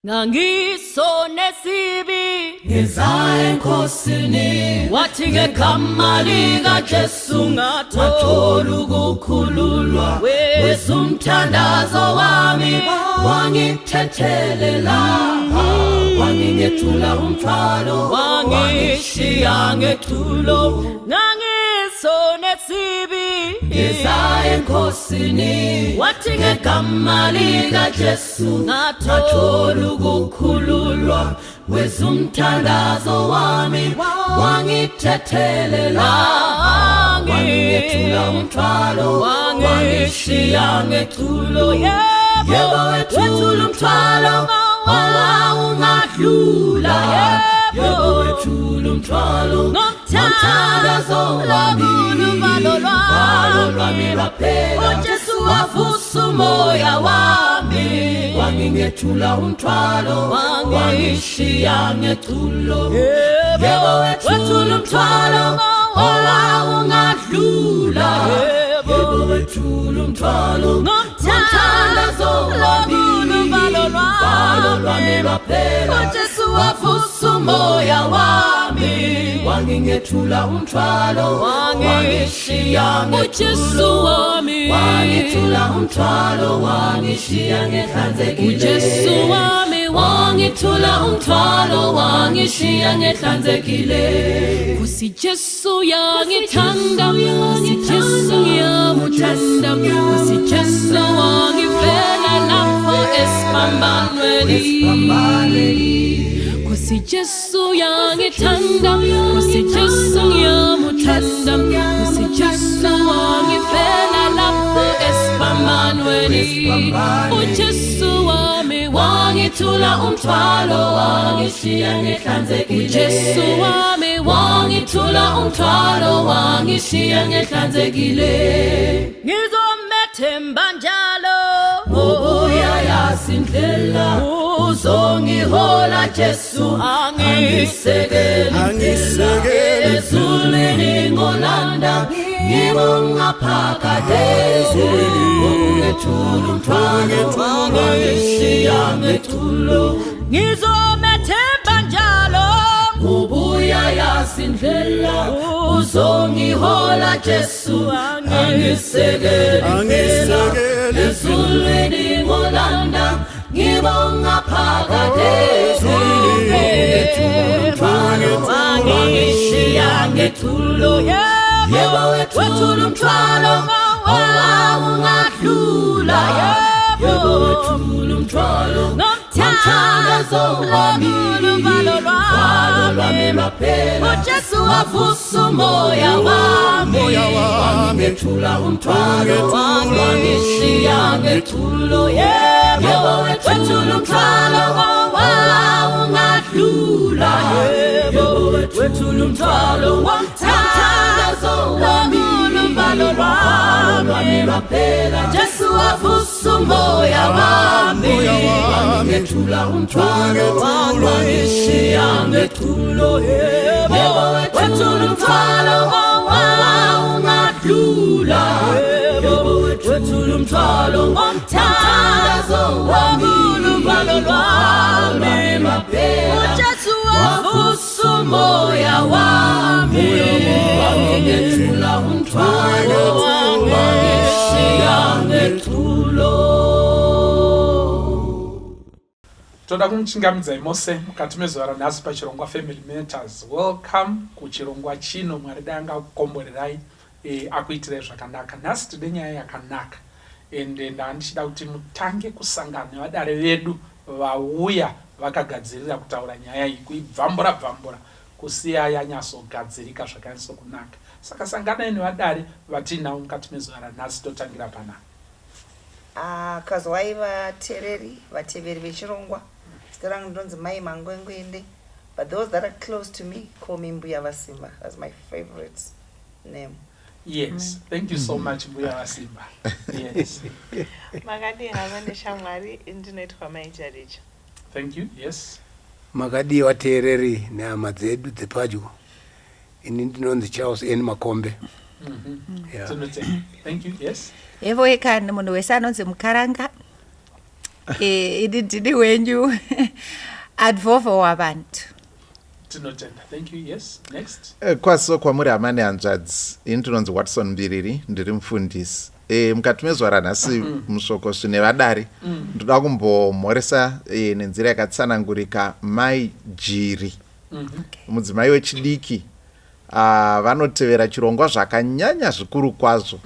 Ngangisone sibi ngezayo enkosini wathi ngegama lika Jesu ngathola ukukhululwa wezumthandazo wami wangithethelela wangingethula umthwalo wangishiya ngethulo ngangisone sibi ngezayo enkosini wathi ngegama lika Jesu ngathola ukukhululwa wezumthandazo wami wangithethelela wangingethula umthwalo wangishiya ngethulo yebo wethula umthwalo ungadlula yebo wethula umthwalo ngomthandazo wami uvalo lwami lwaphela uJesu wavusa umoya wami wangingethula umthwalo wangishiya ngethulo yebo wethula umthwalo ungadlula yebo wethula umthwalo ngomthandazo wami uvalo lwami lwaphela uJesu wavusa umoya wami wangingethula umthwalo wangishiya ngethulo wangithula umthwalo wangishiya ngehlanzekile uJesu wami wangithula umthwalo wangishiya ngehlanzekile Kusi Jesu yangithanda Kusi Jesu yamuthanda Kusi Jesu wangifela lapho esiphambanweni Kusi Jesu yangithanda Kusi Jesu yamuthanda Kusi Jesu wangifela lapho esiphambanweni uJesu wami wangithula umthwalo wangishiya ngehlanzekile uJesu wami wangithula umthwalo wangishiya ngehlanzekile ngizomethemba njalo uyayazi indlela uzongihola Jesu angisekele ezulwini ngolanda ngibongaphakade ungethula umthwalo wangishiya ngethulo ngizomethemba njalo uyayazi indlela uzongihola Jesu angisekele ezulwini ngolanda ngibongaphakade ungethula umthwalo wangishiya ngethulo yebo wethula umthwalo ungadlula yebo wethula umthwalo ngomthandazo wami uvalo lwami lwaphela uJesu wavusa umoya wami wangithula umthwalo wangishiya ngethulo yebo wethula umthwalo ungadlula yebo wethula umthwalo ngomthandazo wami uvalo lwami lwaphela Jesu wavusa umoya wami wangithula umthwalo wangishiya ngethulo yebo wethula umthwalo ungadlula yebo wethula umthwalo ngomthandazo wami uvalo lwami lwaphela uJesu wavusa umoya wami wangithula umthwalo wangishiya ngethulo Toda kumchingamidza imose mukati mezuva ranhasi pachirongwa Family Matters. Welcome kuchirongwa chino Mwari dai angakukomborerai akuitirai zvakanaka. Nhasi tine nyaya yakanaka ende ndandichida kuti mutange kusangana nevadare vedu vauya vakagadzirira kutaura nyaya iyi kuibvambura kusiya yanyatsogadzirika zvakanyatso kunaka. Saka sanganai nevadare vatinavo mukati mezuva ranhasi totangira pana. Kazwai vateveri vechirongwa. Zita rangu ndonzi Mai Mangwengwende. But those that are close to me call me Mbuya Vasimba. That's my favorite name. Yes, thank you so much Mbuya Vasimba. Yes. Magadi havane shamwari ndinoitwa Maijaricha. Thank you. Yes. Magadi wateereri nehama dzedu dzepadyo. Ini ndinonzi Charles N Makombe. Yeah. Thank you. Yes. Evo ekani munhu wese anonzi Mukaranga. idididi wenyu advovo wabantu. Tinotenda. Thank you. Yes. Next. Kwaso kwamuri amane hanzvadzi ini tinonzi Watson Mbiriri ndiri mufundisi mukati mezuva ranhasi mushoko zvine vadare ndoda kumbomhoresa nenzira yakatsanangurika mai Jiri mudzimai wechidiki vanotevera chirongwa zvakanyanya zvikuru kwazvo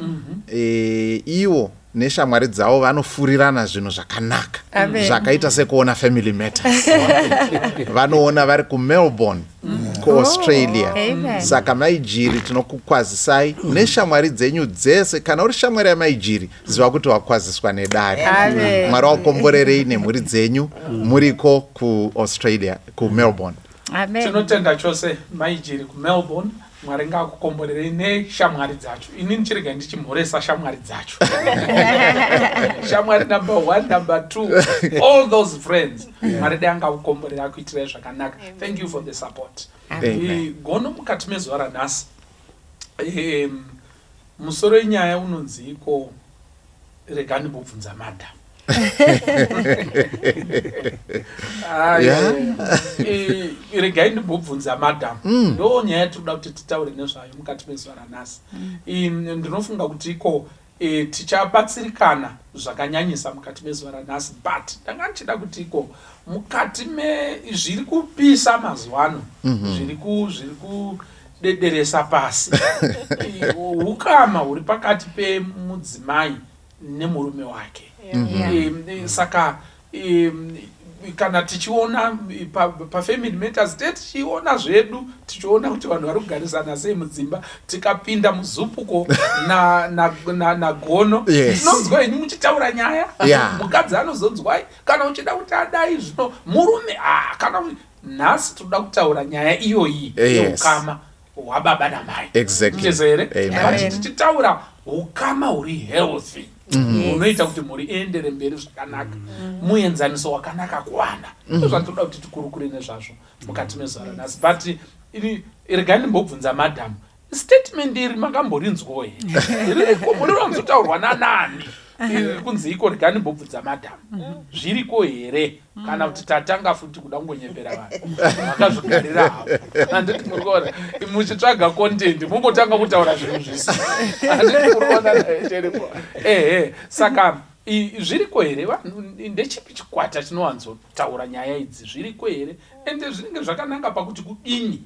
ivo neshamwari dzavo vanofurirana zvinhu zvakanaka zvakaita sekuona Family Matters vanoona vari kuMelbourne kuAustralia. Saka mai Jiri tinokukwazisai neshamwari dzenyu dzese. Kana uri shamwari yamai Jiri ziva kuti wakwaziswa nedare. Mwari wakomborerei nemhuri dzenyu muriko kuAustralia kuMelbourne. Tinotenda chose mai Jiri kuMelbourne. Mwari ngakukomborerei neshamwari dzacho. Ini ndichirega ndichimhoresa shamwari dzacho. Shamwari number 1, number 2, all those friends. Mwari ngakukomborera kuitira zvakanaka. Thank you for the support. Gono mukati mezuva ranhasi. Musoro wenyaya unonzi iko Regai ndimbobvunza madam. Regai ndimbobvunza madam. Ndo nyaya tinoda kuti titaure nezvayo mukati mezuva ranhasi. Ndinofunga kuti iko tichabatsirikana zvakanyanyisa mukati mezuva ranhasi, but ndanga ndichida kuti iko mukati zviri kupisa mazuva ano, zviri kudederesa pasi, ukama huri pakati pemudzimai nemurume wake. Saka kana tichiona paFamily Matters tichiona zvedu, tichiona kuti vanhu vari kugarisana sei mudzimba, tikapinda muzupuko na gono, tinonzwa ini muchitaura nyaya, mukadzi anozonzwai kana uchida kuti adai zvino murume kana nhasi toda kutaura nyaya iyoyi yeukama hwababa namai. Exactly. Tichitaura ukama huri healthy, unoita kuti muri endere mberi zvakanaka, muenzaniso wakanaka kuwana. Zvatoda kuti tikurukure nezvazvo mukati mezuva ranhasi. But Regai ndimbobvunza madam, statement iri makamborinzwo here? Muri vanzotaurwa nanani? Kunzi iko Regai ndimbobvunza madam. Zviriko here? Kana kuti tatanga futi kuda kungonyembera vanhu vakazvigarira havo. Handiti muri kuona muchitsvaga content mumbotanga kutaura zvinhu zvisi. Handiti muri kuona saka zviriko here? Ndechipi chikwata chinowanzotaura nyaya idzi? Zviriko here? Ende zvinenge zvakananga pakuti kudini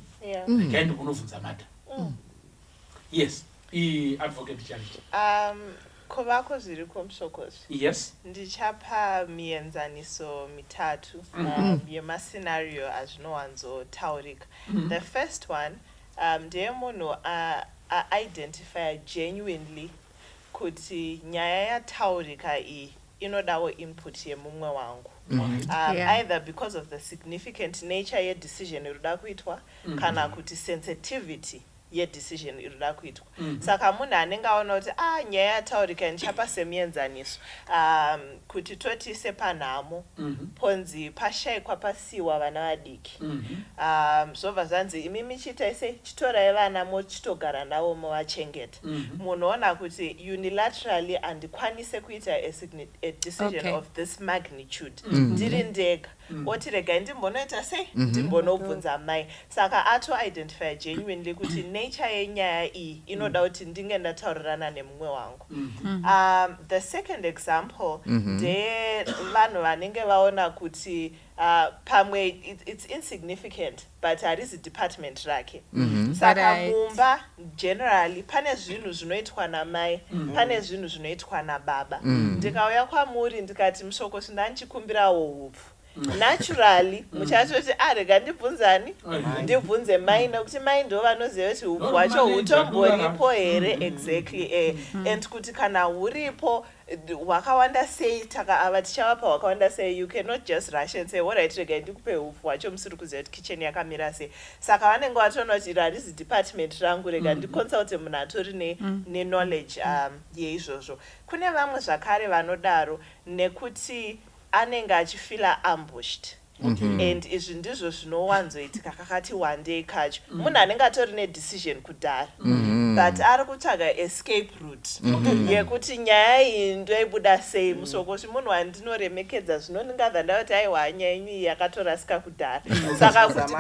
Regai ndikunovhunza madam. Yes. Advocate Charity. Kovako zviriko mushokozi. Yes. Ndichapa mienzaniso mitatu yemascenario azvinowanzotaurika. The first one, ndeyemunhu identify genuinely kuti nyaya yataurika iyi inodawo input yemumwe wangu. Either because of the significant nature yedecision iruda kuitwa kana kuti sensitivity yedecision iruda kuitwa. Saka munhu anenge aona kuti nyaya yataurika ndichapa semienzaniso kuti toti sepanhamo ponzi pashayikwa pasiwa vana vadiki, zvobva zvanzi imi michiita sei, chitorai vana mochitogara navo movachengeta. Munoona kuti unilaterally handikwanise kuita a decision of this magnitude ndiri ndega. Oti Regai ndimbonoita sei, ndimbonobvunza mai. Saka identify genuinely kuti nature yenyaya iyi inoda kuti ndinge ndataurirana nemumwe wangu. The second example ndeye vanhu vanenge vaona kuti pamwe it's insignificant but harizi department rake. Saka mumba generally pane zvinhu zvinoitwa namai, pane zvinhu zvinoitwa nababa. Ndikauya kwamuri ndikati mushoko ndanchikumbirawo hupfu, naturally muchatoti Regai ndibvunzani, ndibvunze mai nokuti mai ndo vanoziva kuti hupfu hwacho hutomboripo here. Exactly. And kuti kana huripo hwakawanda sei, ava tichavapa hwakawanda sei, you cannot just rush and say alright Regai ndikupe hupfu hwacho musiri kuziva kuti kitchen yakamira sei. Saka vanenge vatoona kuti iri harizi department rangu, Regai ndiconsulte munhu atori neknowledge yeizvozvo. Kune vamwe zvakare vanodaro nekuti anenge achifila ambushed. and izvi ndizvo zvinowanzoitika kakati one day kacho munhu anenge atori nedecision kudhara but ari kutsvaga escape route yekuti nyaya iyi ndoibuda sei musoko munhu wandinoremekedza zvino ndingadza ndauti aiwa nyaya iyi yakatorasika kudhara saka kuti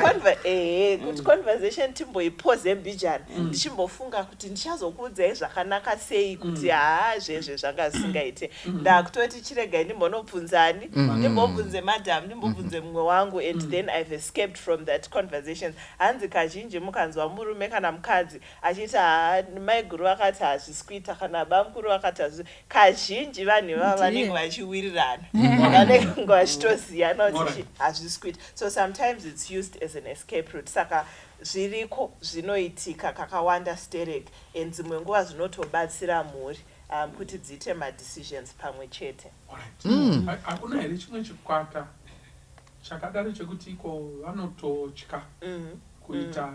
conversation timboipoze mbijana ndichimbofunga kuti ndichazokuudzai zvakanaka sei kuti zvezve zvanga zvisingaite ndakutoti chiregai ndimbonobvunzani ndimbobvunze madam ndimbobvunze mumwe wangu and then I've escaped from that conversation. Hanzi kazhinji mukanzwa murume kana mukadzi achiti mai guru akati hazviskuita kana bamukuru akati kazhinji vanhu ivava vanenge vachiwirirana vanenge vachitoziyana kuti hazviskuita. So sometimes it's used as an escape route. Saka zviriko zvinoitika kakawanda stereki and dzimwe nguva zvinotobatsira mhuri kuti dziite madecisions pamwe chete. Hakuna here chimwe chikwata chakadaro chekuti iko vanototya kuita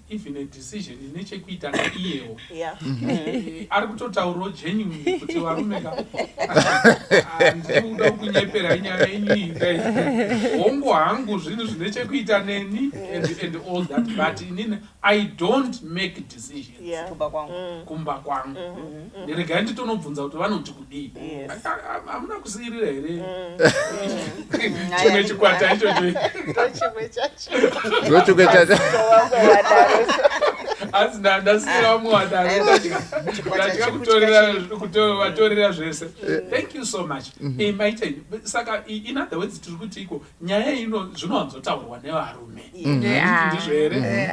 even a decision nechekuita naiyewo ari kutotaurawo genuine kuti varume ndikuda kunyepera inyaya yenyu iyi hongu hangu zvinhu zvine chekuita neni and all that but inini I don't make decisions kumba kwangu ndiregai nditonobvunza kuti vanoti kudii hamuna kusiyirira here chimwe chikwata ichocho ndochimwe chacho asi ndasiyira vamwe vatorera zvese. Thank you so much. Maiteni saka in other words tiri kuti iko nyaya ino zvinowanzotaurwa nevarume ndizvo here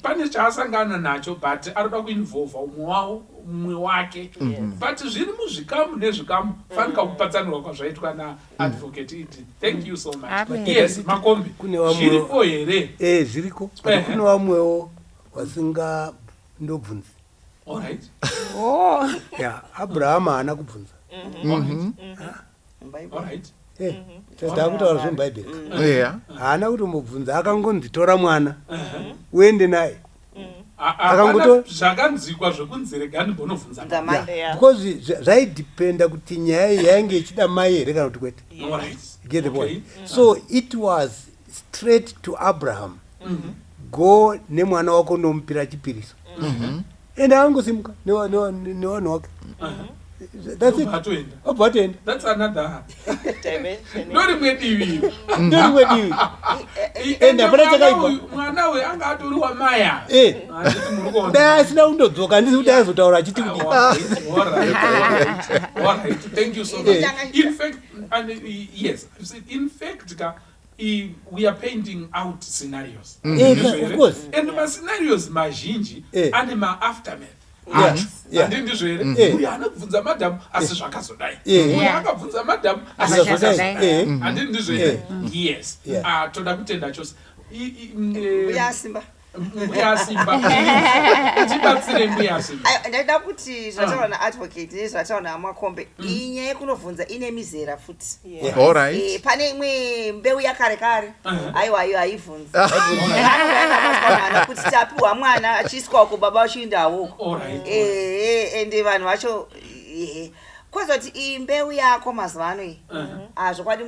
pane chaasangana nacho but arikuda kuinvolva umwe wake but zviri muzvikamu nezvikamu fanika kupatsanirwa kwazvaitwa naadvocate iti. Thank you so much. Yes, Makombe zviripo here? Zviriko kune vamwewo wasinga ndobvunzi. Alright. Abraham haana kubvunza. Alright. Ndakutaura zvemubhaibheri haana kutombobvunza akangonditora mwana uende naye zvakanzwikwa zvekunzi regai ndimbonovhunza because zvaidependa kuti nyaya iyi yainge ichida mai here kana kuti kwete. Get the point. So it was straight to Abraham. Go nemwana wako nomupira chipiriso ende angosimuka nevanhu wake. That's it. Obatenda. That's another dimension. Ndorimwe divi. Ende apana chakaipa. Mwana we anga atori wa maya. Asina kundodzoka ndisi kuti azotaura achiti kuti. Alright. Thank you so much. In fact, yes, in fact, we are painting out scenarios. Of course. And the scenarios mazhinji ane ma-aftermath. Ndizvo here uyu anobvunza madhamu asi zvakazodai uyu akabvunza madhamu asi zvakazodai handii ndizvo here. Yes, toda kutenda chose Yasimba tibatsire Mbuyasimba. Ndaida kuti zvataura naadvocate nezvataura naMakombe iyi nyaya yekunovhunza ine mizera futi. Alright. Pane imwe mbeu yakare kare aiwa iyo haivhunza kuti tapiwa mwana achiiswa kubaba vachiindawo ende vanhu vacho kwazoti iyi mbeu yako mazuva ano iyi zvokwadi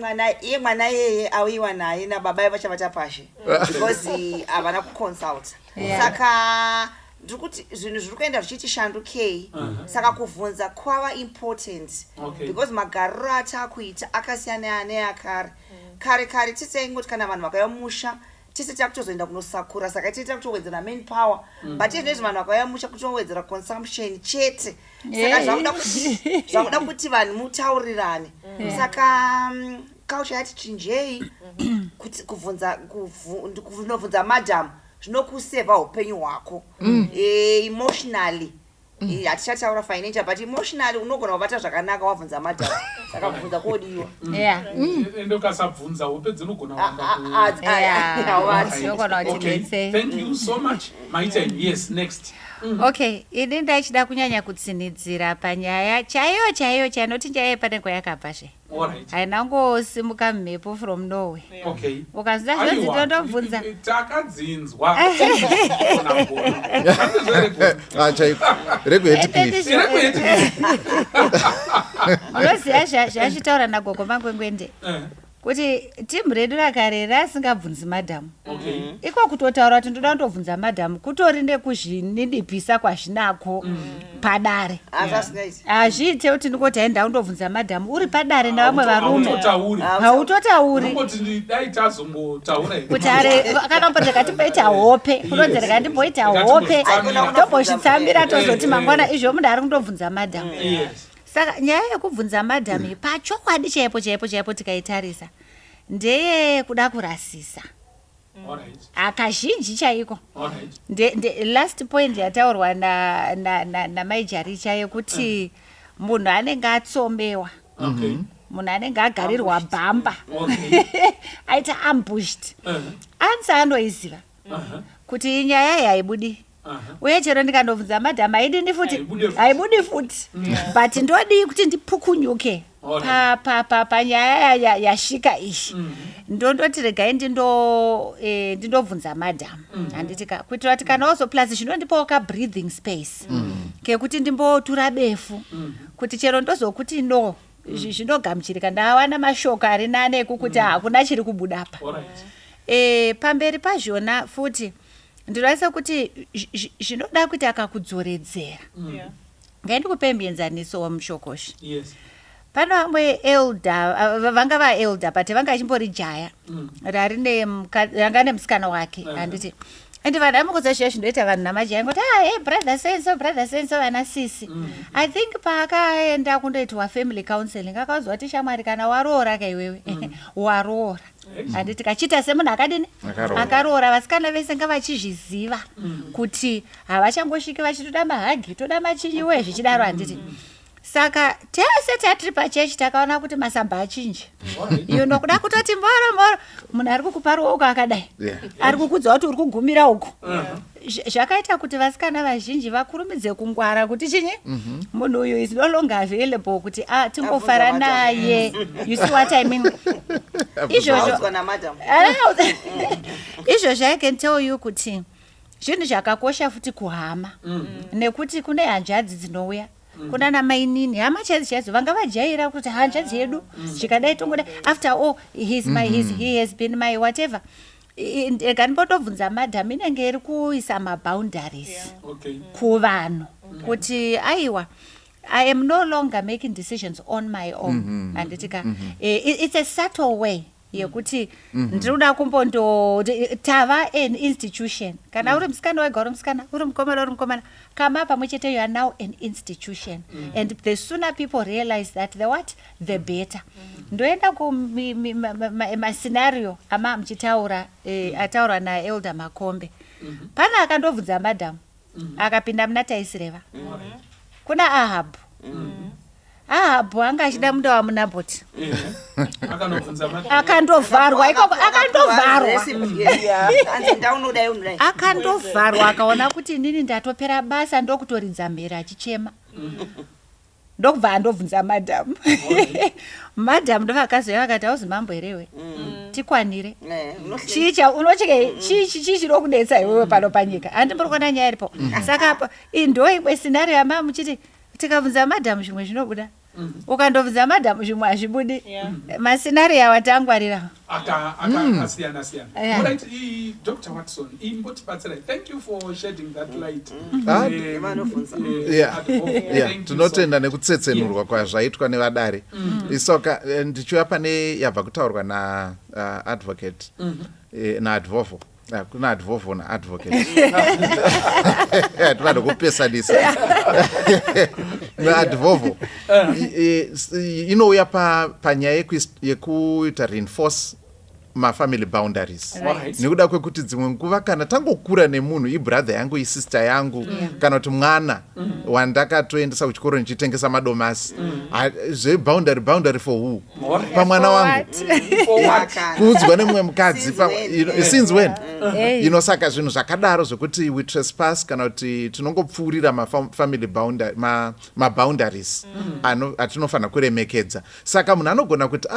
mwana yeye auyiwa naye nababa vachavata pashe because havana kuconsulta. Saka ndikuti zvinhu zviri kuenda zvichiti shandukei saka kuvhunza kwava important because magariro atakuita akasiyana neakare. Kare tisaingoti kana vanhu vakauya musha tisi takutozoenda kunosakura saka tiita kutowedzera main power but izvinezvi vanhu vakauya musha kutowedzera consumption chete saka zvakuda kuti vanhu mutaurirane. Saka culture yati chinjei kuti kunovhunza madam zvinokuseva upenyu hwako emotionally. Hatichataura financial but emotionally unogona kubata zvakanaka wabvunza madam saka kubvunza kodiwa ende ukasabvunza hope dzinogona Thank you so much. Maiteni, yes, next. Okay, ini ndachida kunyanya kutsinidzira panyaya chaiyo chanoti nyaya panengo yakabvazve hainangosimuka mhepo from Norway. Ukazida zvonzi ndondobvunza takadzinzwa unoziva zvachitaura nagogo mangwengwende kuti timu redu rakare rasingabvunzi madhamu Okay. iko kutotaura kuti ndoda kundobvunza madhamu kutori nekuzvinidipisa kwazvinako padare hazviite kuti ndingoti hainda kundobvunza madhamu uri padare nevamwe varume hautotauri kuti kana mboteka timboita hope kunonzereka ndimboita hope tombozvitsambira tozoti mangwana izvo munhu ari kundobvunza madhamu. Saka nyaya yekubvunza madhamu pachokwadi chaipo tikaitarisa ndeye kuda kurasisa akazhinji chaiko. Last point yataurwa namaijaricha yekuti munhu anenge atsombewa, munhu anenge agarirwa bhamba aita ambushed anzi anoiziva kuti nyaya iyi haibudi uye chero ndikandobvunza madhamu haidini futi haibudi futi but ndodi kuti ndipukunyuke panyaya yasvika ishi ndondoti regai ndindobvunza madhamu handitika kuitira kuti kana ozo plus zvinondipawo kabreathing space kekuti ndimbotura befu kuti chero ndozokuti no zvinogamuchirika ndawana mashoko ari nane ekukuti hakuna chiri kubudapa. Pamberi pazvona futi ndinoisa kuti zvinoda kuti akakudzoredzera ngaindikupe muenzaniso wamushokoshi. Pano vamwe elder vanga vaelder but vanga achimbori jaya ranga nemusikana wake handiti ende vanhu vamukuza zviya zvinoita vanhu namajaya ngoti brother senso vana sisi I think paakaenda kundoitwa family counseling akaudzwa kuti shamwari kana waroora kaiwewe waroora handiti kachita semunhu akadini akaroora vasikana vese ngavachizviziva kuti havachangosviki vachitoda mahagi toda machinyiwe zvichidaro handiti. Saka tese tatiri pachechi takaona kuti masamba achinji iyo nokuda kutoti mboro munhu ari kukupa ruoko akadai ari kukudza kuti uri kugumira uko zvakaita kuti vasikana vazhinji vakurumidze kungwara kuti chinyi munhu uyu is no longer available kuti timbofara naye. You see what I mean? Izvozvo I can tell you kuti zvinhu zvakakosha futi kuhama nekuti kune hanzvadzi dzinouya kuna namainini hama chaidzo vanga vajaira kuti hanzvadzi yedu zvikadai tongoda after all he has been my whatever. Kandimbotobvunza madhamu inenge iri kuisa maboundaries kuvanhu kuti aiwa I am no longer making decisions on my own handitika it's a subtle way yekuti ndinoda kumbondo tava an institution kana uri musikana wega uri musikana uri mukomana kama pamwe chete you are now an institution and the sooner people realize that the better. Ndoenda kumascenario ama mchitaura ataura naelder Makombe pana akandobvunza madhamu akapinda muna taisireva kuna Ahabu Ahabu anga achida munda wamunabhoti akandovharwa akaona kuti nini ndatopera basa ndokutoridza mhera achichema ndokubva andobvunza madhamu madhamu ndovakazoya vakati auzi mambo herewe tikwanire chii chiri kudetsa iwewe pano panyika handimbori kuona nyaya iripo. Saka ndo imwe scenario yama muchiti tikabvunza madhamu zvimwe zvinobuda ukandobvunza madhamu zvimwe hazvibudi mascenario awatangwarira akasiyana siyana. Alright, Dr. Watson imbotibatsirai. Thank you for shedding that light. Tinotenda nekutsetsenurwa kwazvaitwa nevadare. Isoka ndichiuya pane yabva kutaurwa naadvocate naadvovo kuna advovo naadvocate tivada kupesanisa naadvovo inouya panyaya yekuita reinforce mafamily boundaries nekuda kwekuti dzimwe nguva kana tangokura nemunhu ibrother yangu isister yangu kana kuti mwana wandakatoendesa kuchikoro nichitengesa madomasi boundary for who pamwana wangu kuudzwa nemumwe mukadzi since when saka zvinhu zvakadaro zvokuti we trespass kana kuti tinongopfuurira mafamily maboundaries atinofanira kuremekedza. Saka munhu anogona kuti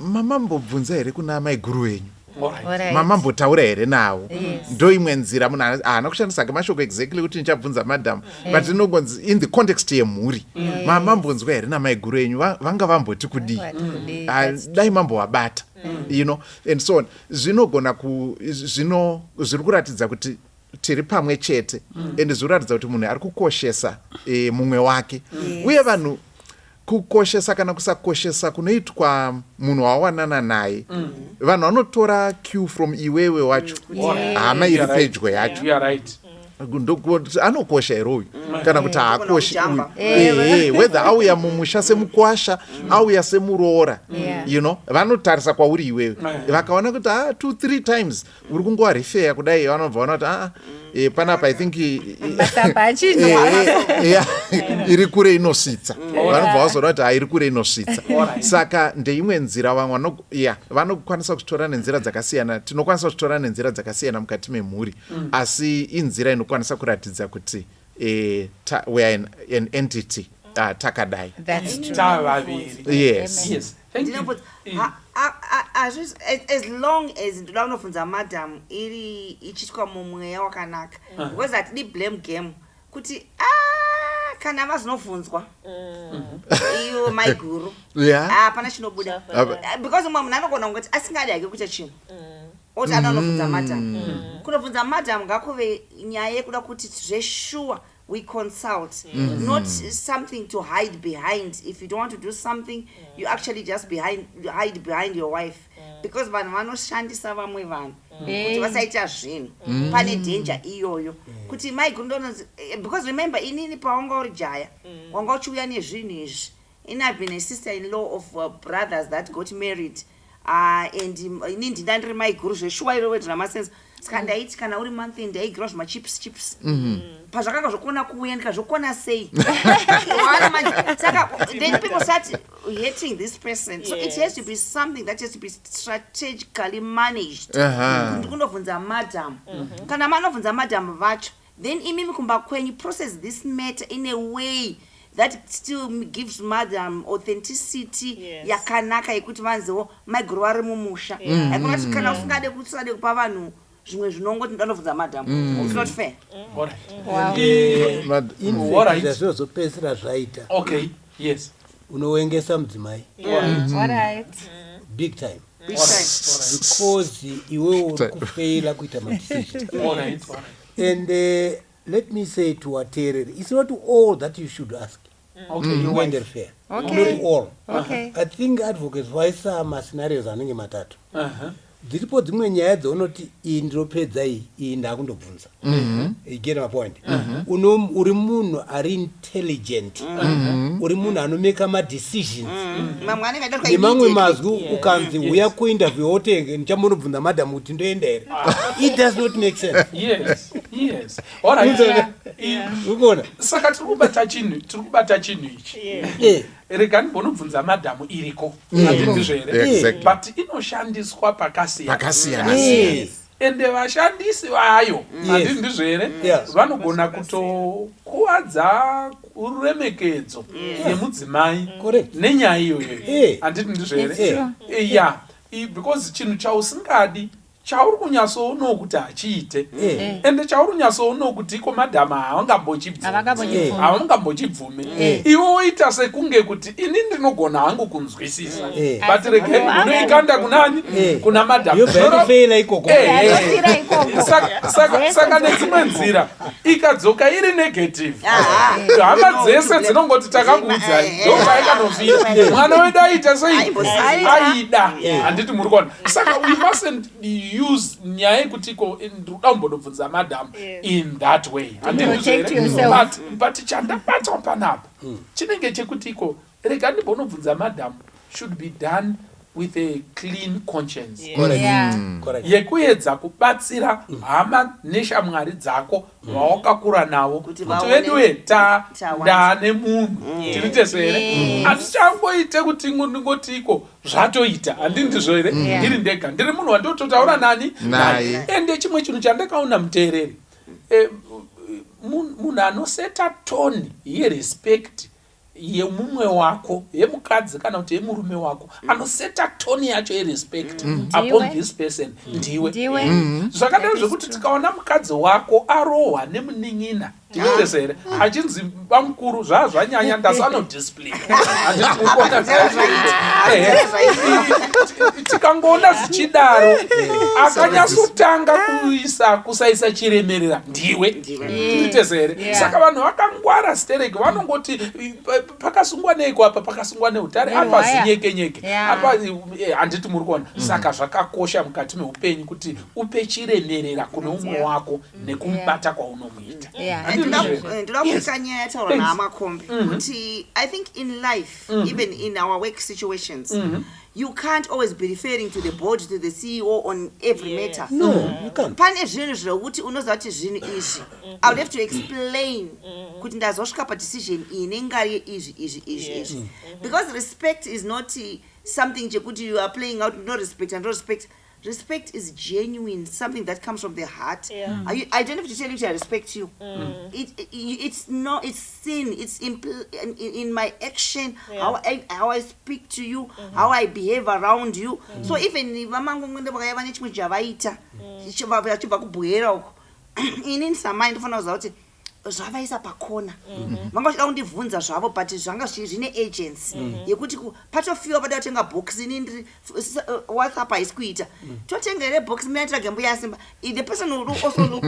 mamambobvunza here kuna mai guru wenyu Alright. mamambotaura here nawo ndo imwe nzira munhu haana kushandisa mashoko exactly kuti nichabvunza madam but inongonzi in the context yemhuri mamambonzwa here namaiguru enyu vanga vamboti kudii dai mambovabata you know and so on zvinogona zviri kuratidza kuti tiri pamwe chete ende zviri kuratidza kuti munhu ari kukoshesa mumwe wake uye vanhu kukoshesa kana kusakoshesa kunoitwa munhu wawanana naye vanhu vanotora cue from iwewe wacho hama iri pedyo yacho anokosha here uyu kana kuti haakoshi uyu whether auya mumusha semukwasha auya semuroora you know vanotarisa kwauri iwewe vakaona kuti 2-3 times uri kungowarifeya kudai vanobva vaona kuti panapa I think iri kure inosvitsa vanobva vazoona kuti iri kure inosvitsa saka ndeimwe nzira vamwe vanokwanisa kutora nenzira dzakasiyana tinokwanisa kutora nenzira dzakasiyana mukati memhuri asi inzira inokwanisa kuratidza kuti we are an entity takadai. Yes. As long as ndoda kunofunza madam iri ichitwa mumweya wakanaka because hatidi blame game kuti kana vazinobvunzwa iyo maiguru hapana chinobuda because mumwe munhu anogona kungoti asingadi hake kuita chinhu oti anonobvunza madam kunobvunza madam ngakuve nyaya yekuda kuti zveshuwa we consult, not something to hide behind. If you don't want to do something, you actually just hide behind your wife. Because vanhu vanoshandisa vamwe vanhu kuti vasaita zvinhu pane danger iyoyo kuti maigundononzi because remember inini pawanga uri jaya wanga uchiuya nezvinhu izvi have been a sister-in-law of brothers that got married and inini ndinda ndiri maiguru zveshuwa irowedzo namasense saka ndaiti kana uri month end aigirwa zvimachips pazvakanga zvokona kuuya ndikazvokona sei saka then people start hating this person so it has to be something that has to be strategically managed kundobvunza madam kana manobvunza madam vacho then imimi kumba kwenyu process this matter in a way that still gives madam authenticity yakanaka yekuti vanzewo maiguru vari mumusha hakuna kuti kana usingade kupa vanhu zvimwe zvinongoti ndanobvunza madam it's not fair zvazopedzisira zvaita unowengesa mudzimai big time because iwe uri kufeila kuita madecision and let me say to watereri it's not all that you should ask you're fair not all I think advocates vaisa mascenarios anenge matatu dziripo dzimwe nyaya dzaunoti iyi ndiropedza iyi ndakundobvunza you get my point uri munhu ari intelligent uri munhu anomeka madecisions nemamwe mazwi ukanzi uya kuinterview wotenge nichamundobvunza madam kuti ndoenda here it does not make sense ukona saka tirikubata chinhu ichi rega ndibonobvunza madhamu iriko handindizvere but inoshandiswa pakasiyana ende vashandisi vayo handindizvere vanogona kutokuwadza ruremekedzo yemudzimai nenyaya iyoyo handindizvere because chinhu chausingadi chauri kunyatsoona kuti hachiite ende chauri kunyatsoona kuti iko madhama havangambochibvume iwe woita sekunge kuti ini ndinogona hangu kunzwisisa but regai unoikanda kunani kuna madhama saka nedzimwe nzira ikadzoka iri negative hama dzese dzinongoti takakuudzai ndokaikanofira mwana wedu aita sei aida handiti muri kuona saka we mustn't use nyaya yekuti ndoda kumbonobvunza madam in that way but chandabatwa panapa chinenge chekuti rega ndimbonobvunza madam should be done with a clean conscience yekuedza kubatsira hama neshamwari dzako vawakakura navo kuti veduwe ndane munhu tirite sere hatichangoite kuti ngoti zvatoita handindizvere ndiri ndega ndiri munhu wandototaura nani naye ende chimwe chinhu chandakaona muteereri munhu anoseta toni yerespect yemumwe wako, yemukadzi kana kuti yemurume wako, anoseta toni yacho yerespect upon this person, ndiwe. Zvakadaro zvekuti tikaona mukadzi wako arohwa nemunin'ina, tinotezere achinzi bamukuru zvazvanyanya ndasi anodisplay. Tikangoona zvichidaro akanyasotanga kusaisa chiremerera ndiwe, tinotezere. Saka vanhu vakangwara stereki vanongoti pakasungwa neiko apa, pakasungwa neutare apa zinyekenyeke apa, handiti muri kuona. Saka zvakakosha mukati meupenyu kuti upe chiremerera kune umwe wako nekumubata kwaunomuita. Ndoda kuisa nyaya yataura naMakombe kuti I think in life, even in our work situations, you can't always be referring to the board, to the CEO on every matter. No, you can't. Pane zvinhu zvokuti unoziva kuti zvinhu izvi I would have to explain kuti ndazosvika padecision inenga izvi. Because respect is not something chekuti you are playing out no respect and no respect. Respect is genuine, something that comes from the heart. I don't have to tell you that I respect you. It's sin. It's in my action, how I speak to you, how I behave around you. So even in some mind for us, zvavaisa pakona vanga vachida kundibvunza zvavo but zvanga zvine agency yekuti patofiwa pada kutenga box inini WhatsApp haisi kuita totengere box mina tiraga mbuya Simba the person who also look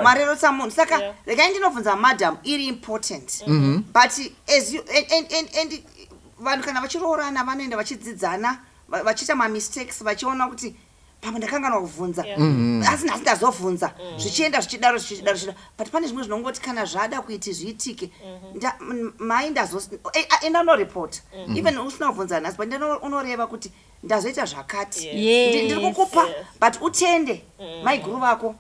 marero samunhu saka regai ndinobvunza madam iri important but as you and vanhu kana vachiroorana vanoenda vachidzidzana vachiita mistakes vachiona kuti pamwe ndakanganwa kuvhunza asi nhasi ndazovhunza zvichienda zvichidaro but pane zvimwe zvinongoti kana zvada kuiti zviitike mai enda unoreport even usina kuvhunza nhasi but unoreva kuti ndazoita zvakati ndiri kukupa but utende maiguru vako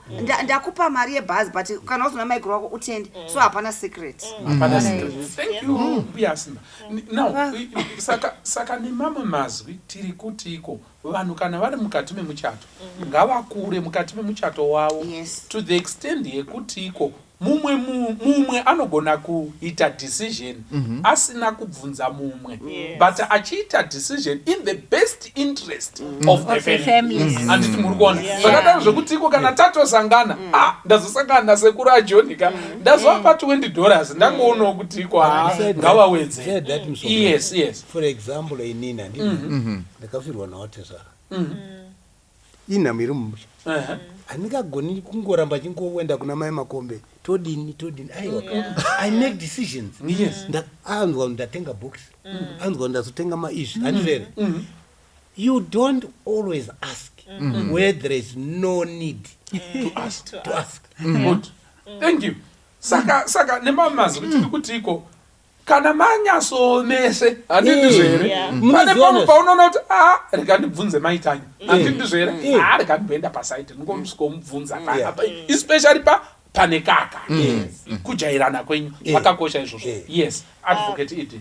ndakupa mari yebhazi but kana usina maiguru vako utende so hapana secret. Thank you Buyasima. Now saka nemamwe mazwi tiri kuti iko vanhu kana vari mukati memuchato ngavakure mukati memuchato wavo to the extent yekuti iko mumwe anogona kuita decision asina kubvunza mumwe but achiita decision in the best interest of the family. Handiti muri kuona zvakadaro zvekuti iko kana tatosangana ndazosangana nasekuru ajonika ndazovapa $20 ndangoonawo kuti iko ngavawedze. Yes. For example inina ndakafirwa naotesara inhamiri mumusha handingagoni kungoramba chingoenda kuna mai Makombe todini aiwa I make decisions. Anzwa ndatenga box anzwa ndazotenga maizvi handizvere. You don't always ask where there is no need to ask. Good. Thank you. Saka nemamazi kuti iko kana manyasomese handindizvere pane pamwe paunoona kuti rega ndibvunze maitanyi handindizvere rega ndimboenda pasaiti ndingomubvunza especially pane kaka kujairana kwenyu zvakakosha izvozvo. Yes, advocate Idi.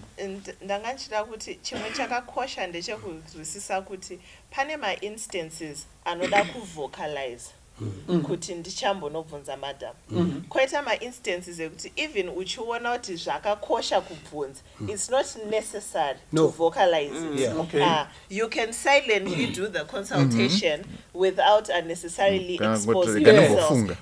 Ndanga ndichida kuti chimwe chakakosha ndechekuzwisisa kuti pane ma-instances anoda kuvocalize kuti ndichambonobvunza madam. Koita ma-instances ekuti even uchiona kuti zvakakosha kubvunza it's not necessary to vocalize it. You can silently do the consultation without unnecessarily exposing yourself.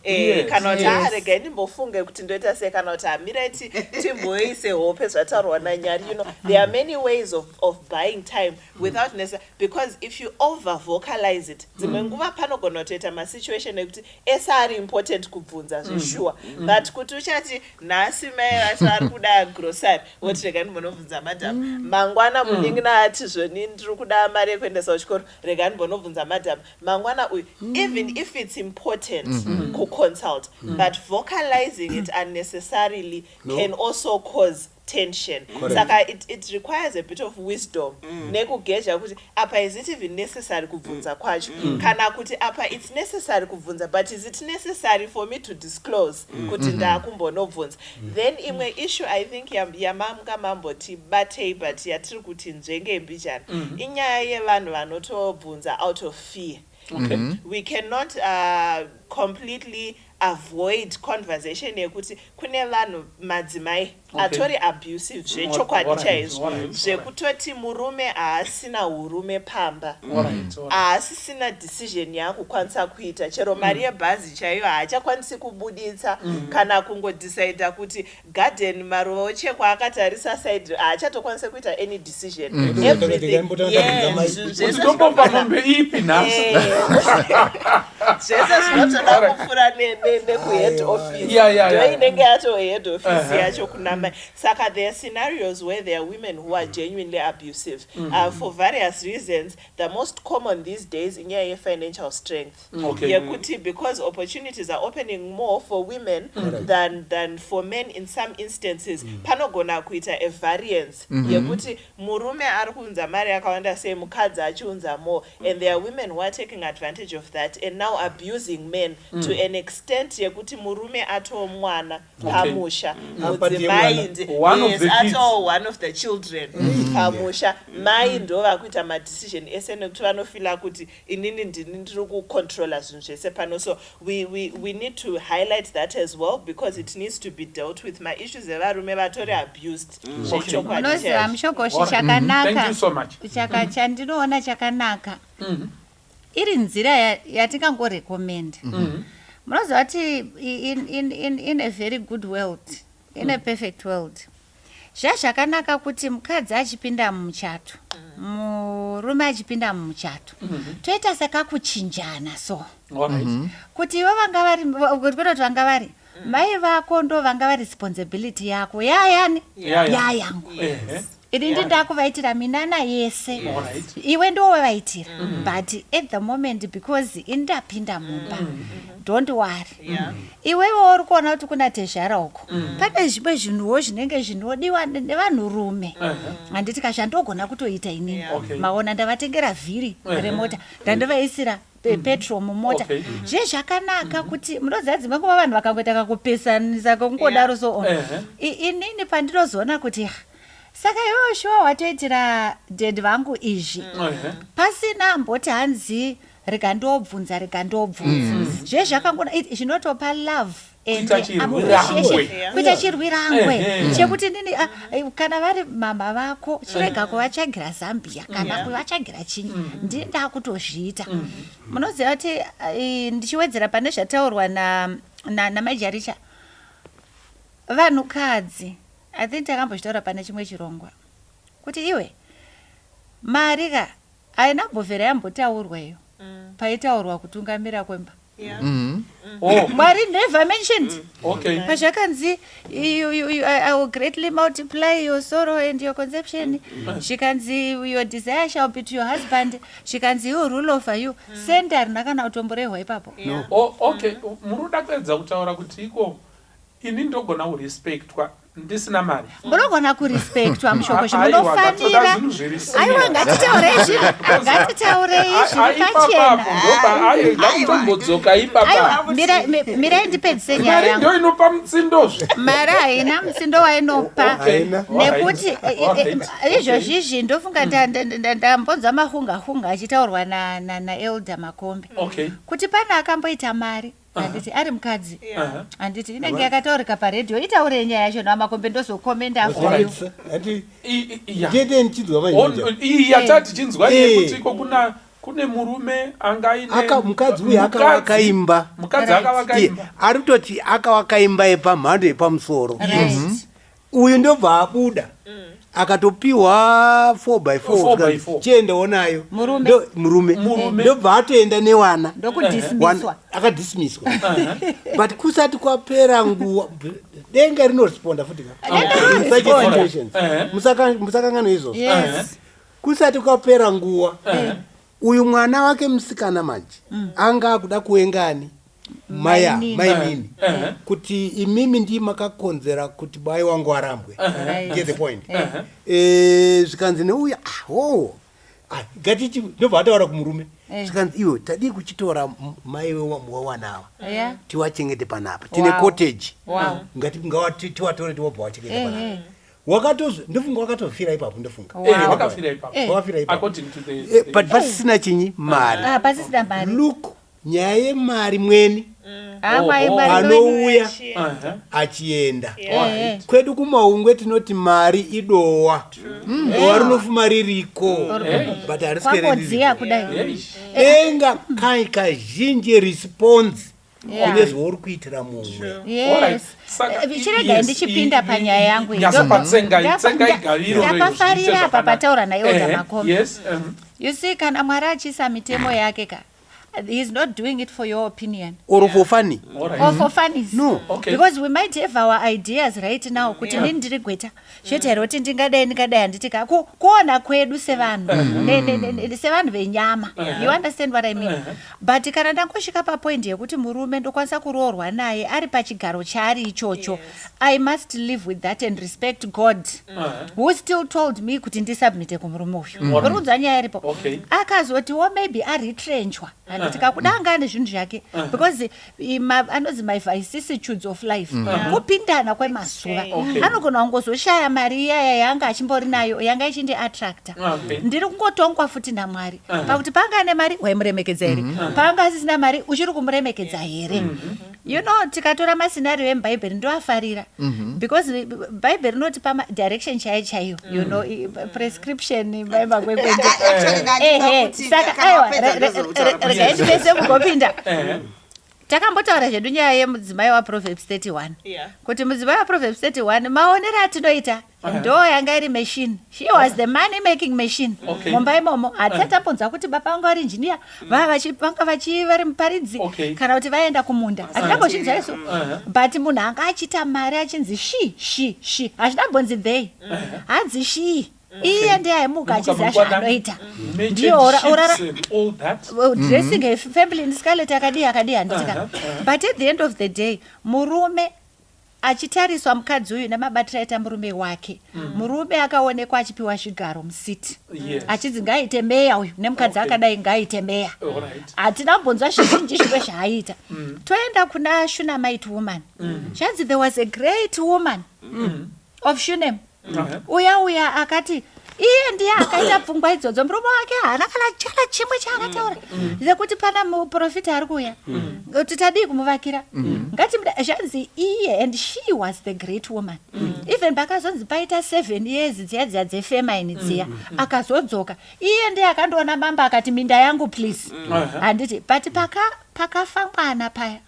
Kana kuti rega ndimbofunge kuti ndoita sei kana kuti amiraiti timboise hope zvataurwa naNyari. There are many ways of buying time without necessary, because if you over vocalize it dzimwe nguva panogona kutoita masituation ekuti esari important kubvunza zveshuwa but kuti uchati nhasi mai vacho ari kuda grocery woti rega ndimbonobvunza madam mangwana munin'ina ati zvoni ndiri kuda mari yekuendesa kuchikoro rega ndimbonobvunza madam mangwana uyu even if it's important kuconsult but vocalizing it unnecessarily can also cause tension. Saka it requires a bit of wisdom nekugeja kuti apa is it even necessary kubvunza kwacho kana kuti apa it's necessary kubvunza but is it necessary for me to disclose kuti ndakumbonobvunza. Then imwe issue I think yamamka mamboti batei but yatiri kuti nzvenge mbichana inyaya yevanhu vanotobvunza out of fear. We cannot completely avoid conversation yekuti kune vanhu madzimai Okay. atori abusive zvechokwadi Alright, chaizvo alright, zvekutoti murume haasina urume pamba Alright. haasisina decision yaakukwanisa kuita chero mari yebhazi chaiyo haachakwanisi kubuditsa kana kungodecida kuti garden maruva ochekwa akatarisa side haachatokwanisa kuita any decision Kuti tombomba mombe ipi nhasi? zvese zvinotoda kupfuura nekuhead office ndo inenge yato head office yacho kunamai saka there are scenarios where there are women who are genuinely abusive for various reasons. The most common these days inyaya ye-financial strength yekuti because opportunities are opening more for women than for men in some instances panogona kuita a variance yekuti murume ari kuunza mari yakawanda sei mukadzi achiunza more, and there are women who are taking advantage of that and now abusing men to an extent yekuti murume atoo mwana pamusha mudzimai one of the children pamusha mai ndo vakuita madecision ese nekuti vanofila kuti inini ndiri kucontrola zvinhu zvese pano. So we need to highlight that as well because it needs to be dealt with. Maissues evarume vatori abused unoziva mushogoshi chakanaka chandinoona chakanaka iri nzira yatingangorekomenda. Munoziva kuti in a very good world, in a perfect world, zvakanaka kuti mukadzi achipinda mumuchato murume achipinda mumuchato toita sekakuchinjana so kuti ivo vanga vari mai vako ndo vanga vari responsibility yako yayani yayangu ini ndindakuvaitira minana yese iwe ndowavaitira but at the moment because indapinda mumba don't worry iwewo uri kuona kuti kuna tezhara uko pane zvimwe zvinhuwo zvinenge zvinodiwa nevanhurume handiti kazvandogona kutoita inini maona ndavatengera vhiri remota ndandovaisira petrol mumota zvezvakanaka kuti munoziva dzimwe nguva vanhu vakangoita kakupesanisa kungodaro so inini pandinozoona kuti saka iwewo shuwa watoitira dedi vangu izvi pasina mboti hanzi regandobvunza zvezvakangona zvinotopa love kuita chirwirangwe chekuti nini kana vari mama vako chirega kuvachagira Zambia kana kuvachagira chinyi ndinda kutozviita. Munoziva kuti ndichiwedzera pane zvataurwa namajarisha vanhukadzi I think takambozvitaura pane chimwe chirongwa kuti iwe marika aina mbovhera yambotaurwa iyo paitaurwa kutungamira kwemba. Mwari never mentioned. Pazvakanzi I will greatly multiply your sorrow and your conception. Zvikanzi your desire shall be to your husband. Zvikanzi he will rule over you. Senda harina kana kutomborehwa ipapo. Muruda kuedza kutaura kuti iko ini ndogona kurespectwa ndisina mari. Munogona kurespectwa mushokoshi munofanira. Aiwa ngatitaurei zviri pachena. Ngatimbodzoka ipapa. Mirai ndipedzise nyaya yangu. Ndio inopa mutsindozve. Mari haina mutsindo wainopa. Nekuti izvozvizvi ndofunga ndambonzwa mahunga achitaurwa naElder Makombe. Kuti pana akamboita mari. Handiti ari mukadzi handiti inenge yakataurika paredhiyo itaure nyaya yacho naMakombe ndozokomenda afoyo yatati chinzwa yekuti kune murume angaine mukadzi uyu akavaka imba ari kutoti akavaka imba yepamhando yepamusoro uyu ndobva abuda akatopiwa 4x4 chiendawo nayo murume ndobva atoenda newana akadhismiswa but kusati kwapera nguva denga rinoresponda futi musakangano izvozvo kusati kwapera nguva uyu mwana wake musikana manje anga akuda kuengani maimini kuti imimi ndi makakonzera kuti bai wangu arambwe get the point zvikanzi neuya ngatichi ndobva ataura kumurume zvikanzi iwe tadi kuchitora mai wewanawa tiwachengete panapa tine cottage tiwatore tiwobva wachengete panapa ndofunga wakatofira ipapo ndofunga but pasisina chinyi mari pasisina mari look nyaya yemari mweni anouya achienda. Kwedu kumaungwe tinoti mari idowa. Dowa rinofuma ririko. But kwakodziya kudai. Denga kai kazhinji response. Ine zvauri kuitira mumwe. Yes. Vichirega ndichipinda panyaya yangu iyi. Ndapafarira apa pataura naye Makombe. Yes. You see, kana Mwari achiisa mitemo yake ka. He's not doing it for your opinion. Or for funny. Or for funnies. No. Okay. Because we might have our ideas right now. Kuti ndiri gweta. Shete roti ndingadai anditika. Kuona kwedu sevanhu. Sevanhu venyama. You understand what I mean? But kana ndangosvika papoint yekuti murume ndokwanisa kuroorwa naye ari pachigaro chaari ichocho. I must live with that and respect God. Who still told me kuti ndisubmite kumurume uyu. Uri kunzwa nyaya iripo. Akazotiwo maybe aretrenchwa. Tikakudanga nezvinhu zvake because anozi my vicissitudes of life kupindana kwemazuva anogona kungozoshaya mari iyaya yanga achimbori nayo yanga ichindi attractor. Ndiri kungotongwa futi naMwari pakuti panga ane mari waimuremekedza here, panga asisina mari uchiri kumuremekedza here. You know, tikatora mascenario emubhaibheri ndoafarira because bhaibheri rinotipa direction chaiyo, you know, prescription maimbakwekwendi. Saka aiwa ndivese mugopinda. Takambotaura zvedu nyaya yemudzimai waProverbs 31 kuti mudzimai waProverbs 31 maonero atinoita ndo yanga iri machine. She was the money making machine. Mumba imomo hatisati tambonzwa kuti baba vangu vari engineer, vanga vari muparidzi kana kuti vaenda kumunda. Hatinambozvinzwa isu. But munhu anga achita mari achinzi she hazvinambonzi they. Hanzi she. Iye ndiye aimuka achiziva zvaanoita. Ndiyo dressing a family ndisikaletti akadii handitika. But at the end of the day murume achitariswa mukadzi uyu nemabatiro aita murume wake. Murume akaonekwa achipiwa zvigaro musiti. Achidzi ngaaite meya uyu nemukadzi akadai ngaaite meya. Hatina kubvunzwa zvizhinji zvimwe zvaaita. Toenda kuna Shunammite woman. Zvanzi there was a great woman of Shunem. Uya akati iye ndiye akaita pfungwa idzodzo. Murume wake haana kana chala chimwe chaakataura zekuti pana muprofita ari kuuya kuti tadii kumuvakira. Zvanzi iye, and she was the great woman. Even pakazonzi paita 7 years dziya dzefemine dziya akazodzoka. Iye ndiye akandoona mamba akati minda yangu please. Handiti but pakafa mwana paya.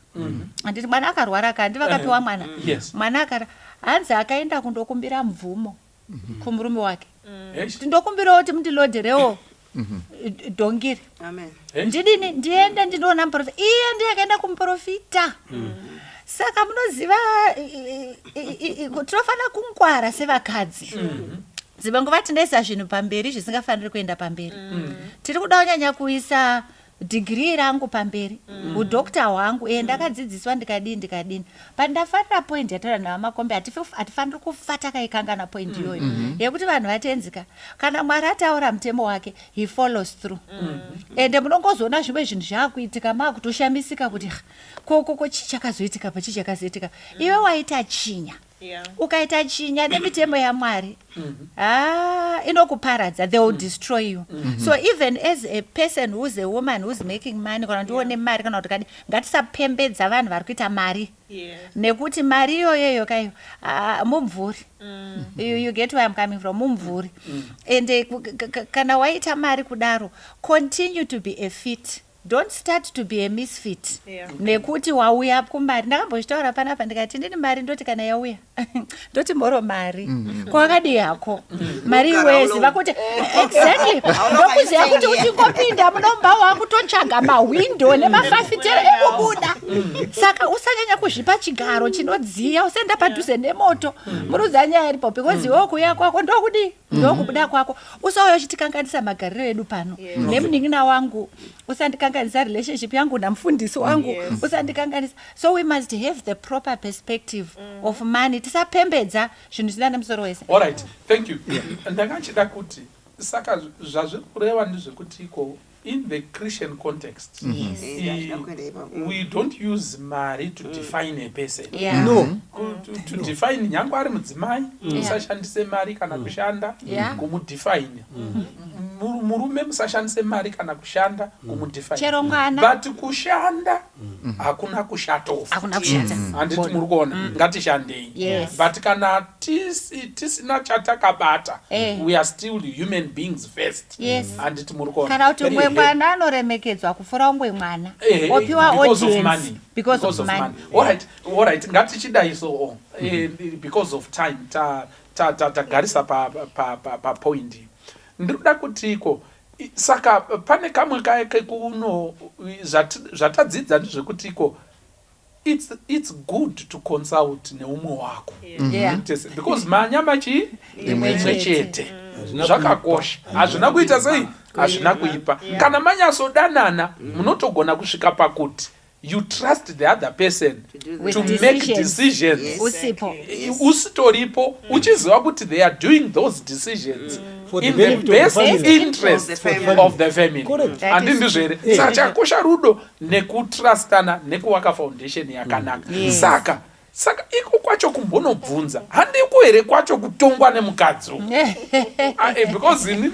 Handiti mwana akarwara kandi vakapiwa mwana. Mwana akara hanzi akaenda kundokumbira mvumo kumurume wake. Tindokumbirawo kuti mundilodherewo dhongiri. Ndidini ndiende ndinoona muprofita. Iye ndiye akaenda kumuprofita. Saka munoziva tinofanira kungwara sevakadzi. Zivangu tinoisa zvinhu pamberi zvisingafaniri kuenda pamberi. Tiri kuda kunyanya kuisa degree rangu pamberi, udokta hwangu ndakadzidziswa ndikadini. But ndafarira point yataura naMakombe hatifaniri kufa takaikangana point iyoyo yekuti vanhu vatenzika. Kana Mwari ataura mutemo wake he follows through. Ende munongozoona zvimwe zvinhu zvaakuitika maakutoshamisika kuti koko chichakazoitika pachichakazoitika. Iwe waita chinya. Ukaita chinya nemitemo yaMwari inokuparadza, they will destroy you. So even as a person who's a woman who's making money kana ndione mari kana kuti ngatisapembedza vanhu vari kuita mari. Nekuti mari iyoyo kayo mumvuri. You get where I'm coming from, mumvuri. And kana waita mari kudaro, continue to be a fit. Don't start to be a misfit. Nekuti wauya kumari. Ndakamboshtaura panapa ndikati ndini mari ndoti kana yauya. Ndoti moro mari. Kwakadi yako. Mari wezi vakuti exactly. Ndokuziya kuti uchingopinda munomba wako totsvaga mawindow nemafafitera ekubuda. Saka usanyanya kuzvipa chigaro chinodziya, usaenda padhuze nemoto. Muruza nyaya iripo because iwe kuya kwako ndokudi ndokubuda kwako. Usauya uchitikanganisa magariro edu pano. Nemunin'ina wangu usandikanganisa relationship yangu namufundisi wangu usandikanganisa. So we must have the proper perspective of money. Tisapembedza zvinhu zvisina nemusoro wese. All right, thank you. Ndakachida kuti saka zvazviri kureva ndezvekuti in the Christian context, we don't use mari to define a person. No. To define nyangu ari mudzimai usashandise mari kana kushanda kumudefine. murume musashandise mari kana kushanda kumudefine. Chero mwana. But kushanda hakuna kushatofa. Hakuna kushata. Handiti muri kuona ngatishandei. Yes. But kana tisina chatakabata, we are still human beings first. Yes. Handiti muri kuona. Kana kuti mwana anoremekedzwa kufura umwe mwana. Opiwa because of audience money. because of money. All right. Ngatichidai so because of time tagarisa pa point. Ndikuda kutiko saka pane kamwe kaeke kuno zvatadzidza ndezvekutiko it's good to consult neumwe wako. Yeah. Because manyama chi imwe chete zvakakosha. Hazvina kuita sei? Hazvina kuipa. Kana manyasodanana munotogona kusvika pakuti you trust the other person to make decisions. Usitoripo uchiziva kuti they are doing those decisions in the best interest of the family. Andi ndizvere. Saka chakosha rudo nekutrustana nekuwaka foundation yakanaka. Saka iko kwacho kumbonobvunza handiko here kwacho kutongwa nemukadzi. Because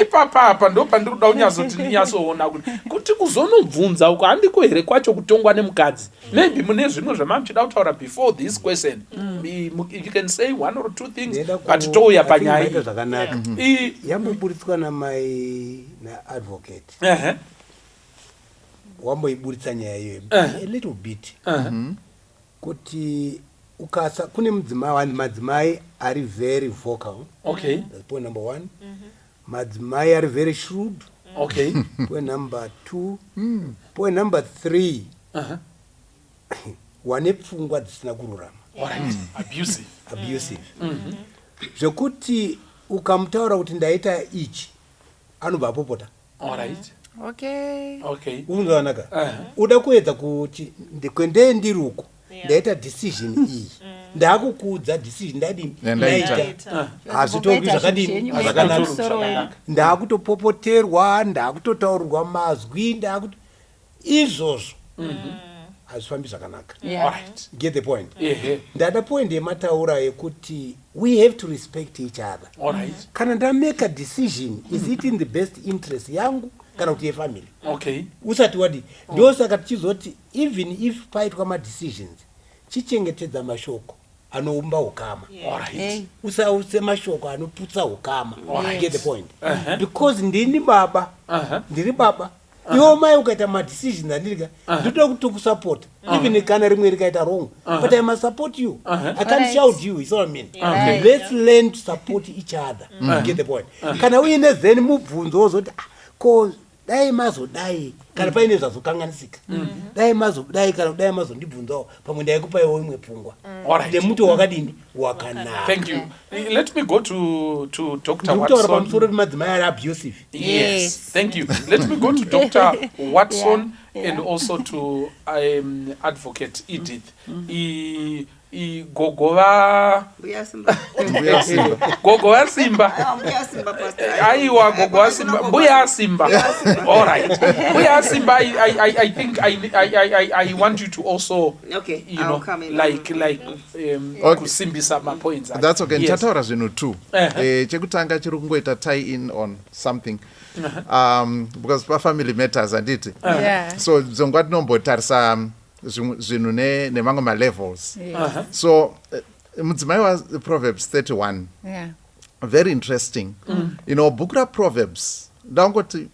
ipapa ndo pandiri kuda kunyazoti ndinyasoona kuti kuzonobvunza uko handiko here kwacho kutongwa nemukadzi. Maybe mune zvimwe zvamamuchida kutaura before this question. You can say one or two things but touya panyaya iyi. Yamboburitswa namai naadvocate. Wamboiburitsa nyaya iyoyo a little bit. Kuti ukasa kune madzimai ari very vocal. Okay. That's point number 1. Madzimai are very shrewd. Okay. Point number 2. Point number 3. Wane pfungwa dzisina kururama. Alright. Abusive. Zvekuti ukamutaura kuti ndaita ichi anobva apopota. Alright. Okay. Unzwanaka. Uda kuedza kuti ndikwende ndiruko. Ndaita decision iyi. Ndakukuudza decision ndadini. Ndaita. Hazvitoki zvakadini. Zvakanaka. Ndakutopopoterwa, ndakutotaurirwa mazwi, izvozvo. Hazvifambi zvakanaka. Alright. Get the point. Ndada point yemataura yekuti we have to respect each other. Alright. Kana ndamake a decision, is it in the best interest yangu kana kuti yefamily? Okay. Usati wadi. Ndio saka tichizoti even if paitwa ma decisions chichengetedza mashoko anoumba ukama. Alright. Usause mashoko anoputsa ukama. Get the point. Because ndini baba. Ndiri baba. Iwo mai ukaita ma decisions andika ndoda kuti kusupport even kana rimwe rikaita wrong but I must support you. I can't shout you, is what I mean. Let's learn to support each other. Get the point. Kana uine then mubvunzo wozoti ko dai mazodai kana paine zvazokanganisika. Dai mazodai kana dai mazondibvunzawo pamwe ndaikupawo imwe pfungwa. Ndemuto wakadini wakanaka. Thank you. Let me go to Dr. Watson. Abusive. Yes. Thank you. Let me go to Dr. Watson and also to Advocate Edith. Gogova Simba. Aiwa Gogova Simba. Buya Simba. All right. Buya Simba. I think I want you to also, you know, kusimbisa my points. That's okay. Yes. Chataura zvinhu too. Chekutanga chiri kungoita tie in on something. Because family matters anditi. So zongwa tinombotarisa zvinhu nemamwe ma-levels. So mudzimai wa Proverbs 31. Very interesting. You know, book ra Proverbs ndangoti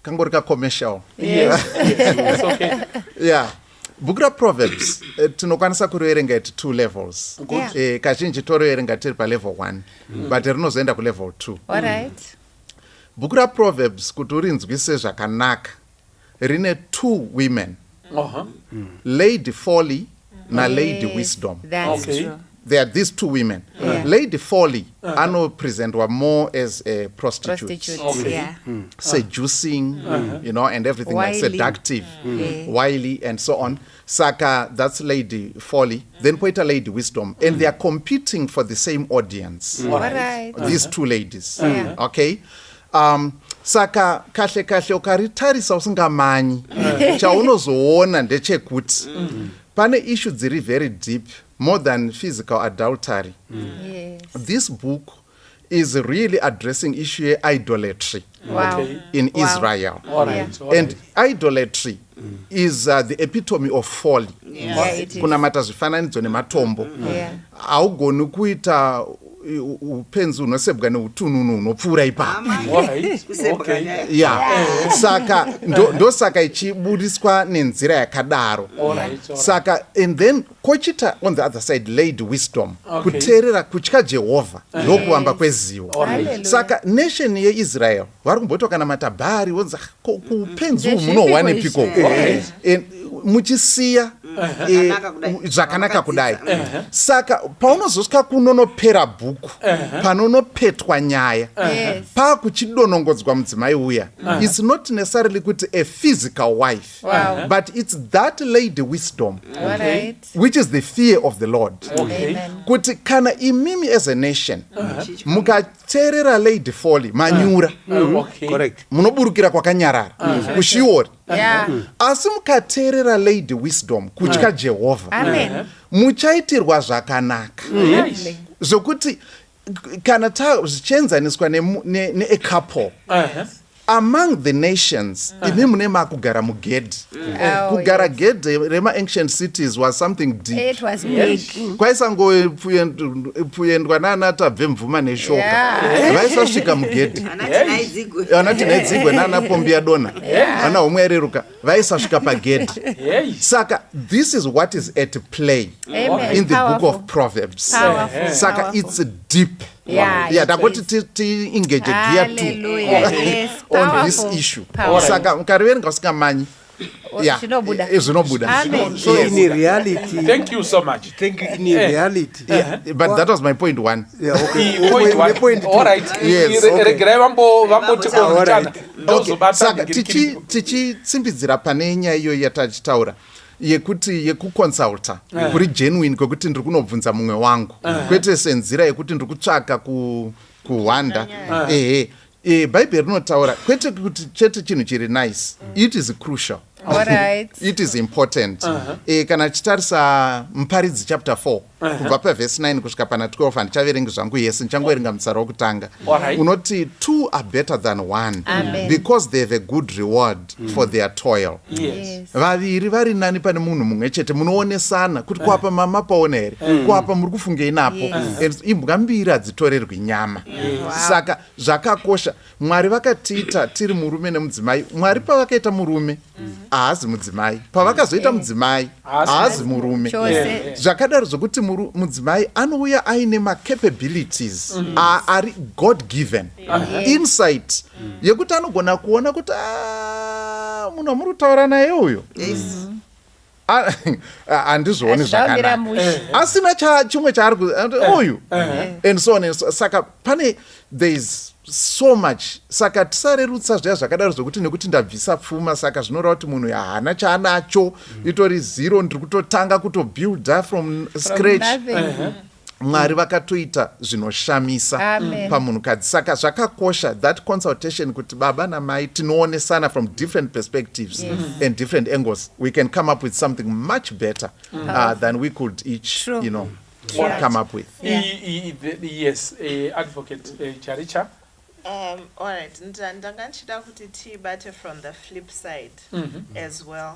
kangori ka commercial. Yes. It's okay. Yeah. Book ra Proverbs tinokwanisa kuroerenga at 2 levels. Kazhinji toroerenga tiri pa level 1 but rinozoenda ku level 2. Alright. Book ra Proverbs kuti urinzwise zvakanaka rine 2 women. Lady Folly na Lady Wisdom. That's true. There are these 2 women. Lady Folly presentwa more as a prostitute. Seducing, you know, and everything like seductive, wily, and so on. Saka, that's Lady Folly. Then poita Lady Wisdom. And they are competing for the same audience. These 2 ladies. Okay? Saka kahle ukaritarisa usingamanyi chaunozoona ndechekuti pane issue dziri very deep more than physical adultery. This book is really addressing issue idolatry Wow. in Wow. Israel. All right. All And idolatry is the epitome of folly. Yeah, it is. Kunamata zvifananidzo nematombo. Yeah. Haugoni kuita upenzi hunosebwa neutununu hunopfuura ipapo. All right. Okay. Yeah. Saka ndosaka ichibudiswa nenzira yakadaro. All right. Saka and then kochita on the other side laid wisdom. Okay. Kuteerera kutya Jehovah ndokuamba kwezivo. Hallelujah. Saka nation yeIsrael vari kumbotoka namathabhari wonza kupenzi Ndezvipi munowanepiko izvi? muchisiya zvakanaka kudai. Uh-huh. Saka paunozosvika kunonopera bhuku panonopetwa nyaya Yes. pakuchidonongodzwa mudzimai uya, it's not necessarily kuti a physical wife, Wow. but it's that lady wisdom All right. which is the fear of the Lord. Okay. Amen. Kuti kana imimi as a nation mukateerera lady folly manyura Okay. Correct. munoburukira kwakanyarara kushiori, Yeah. asi mukateerera lady wisdom kutya Jehovah Amen. muchaitirwa zvakanaka Yes. zvokuti kana zvichienzaniswa ne-couple among the nations, imi mune makugara mugedhi. Oh, Kugara yes. gedhi rema-ancient cities was something deep. It was big. Kwaisangopuyendwa nana tabve mvuma neshoka. Yeah. Vaisasvika mugedhi. Vanati naidzigwe nana pombi yadona. Vana homwe yareruka. Vaisasvika pagedhi. Yes. Saka this is what is at play Amen. in the book Powerful. of Proverbs. Powerful. Saka Powerful. it's deep. Yeah, Yeah, it takoti is. ti-engage gear two Hallelujah. Yes. on this Powerful. issue. Powerful. Saka mukareverenga usikamanyi. Yeah, zvinobuda. zvinobuda. Amen. So Yes. in reality, Thank you so much. think in reality, But that was my point one. yeah, okay. Point one. Point two. All right. Yes, okay. Regai vambotikonzana. Okay. Saka tichitsimbidzira pane nyaya iyo yatachitaura yekuconsulta kuri genuine kwekuti ndiri kunobvunza mumwe wangu kwete senzira yekuti ndiri kutsvaka kuhwanda. Bhaibheri rinotaura kwete kuti chete chinhu chiri nice, it is crucial. All right. It is important. Kana chitarisa Muparidzi chapter 4 kubva pavhesi 9 kusvika pana 12 handichaverengi zvangu yese ndichangoverenga mutsara wokutanga. Alright. Unoti two are better than one Amen. because they have a good reward for their toil. Yes. Vaviri vari nani pane munhu mumwe chete munoonesana kuti kuapa mamapaona here kuapa muri kufungei napo. Imbwa mbiri hadzitorerwi nyama. Saka zvakakosha. Mwari vakatiita tiri murume nemudzimai. Mwari pavakaita murume haazi mudzimai, pavakazoita mudzimai haazi murume. Chose. Zvakadaro zvokuti mudzimai anouya aine macapabilities ari god given insight yekuti anogona kuona kuti munhu amuri kutaura naye uyo handizvioni Achidambira zvakanaka, musha. asina chimwe chaari uyu and so on and so. Saka pane there is so much. Saka tisarerutsa zviya zvakadaro zvokuti nekuti ndabvisa pfuma saka zvinoreva kuti munhu haana chaanacho, itori zero, ndiri kutotanga kutobuilda from scratch. Nothing. Mwari vakatoita zvinoshamisa Amen. pamunhukadzi. Saka zvakakosha that consultation kuti baba namai tinoonesana from different perspectives and different angles, we can come up with something much better than we could each True. come up with. Yes, Advocate Charicha. All right, ndanga ndichida kuti tibate from the flip side as well,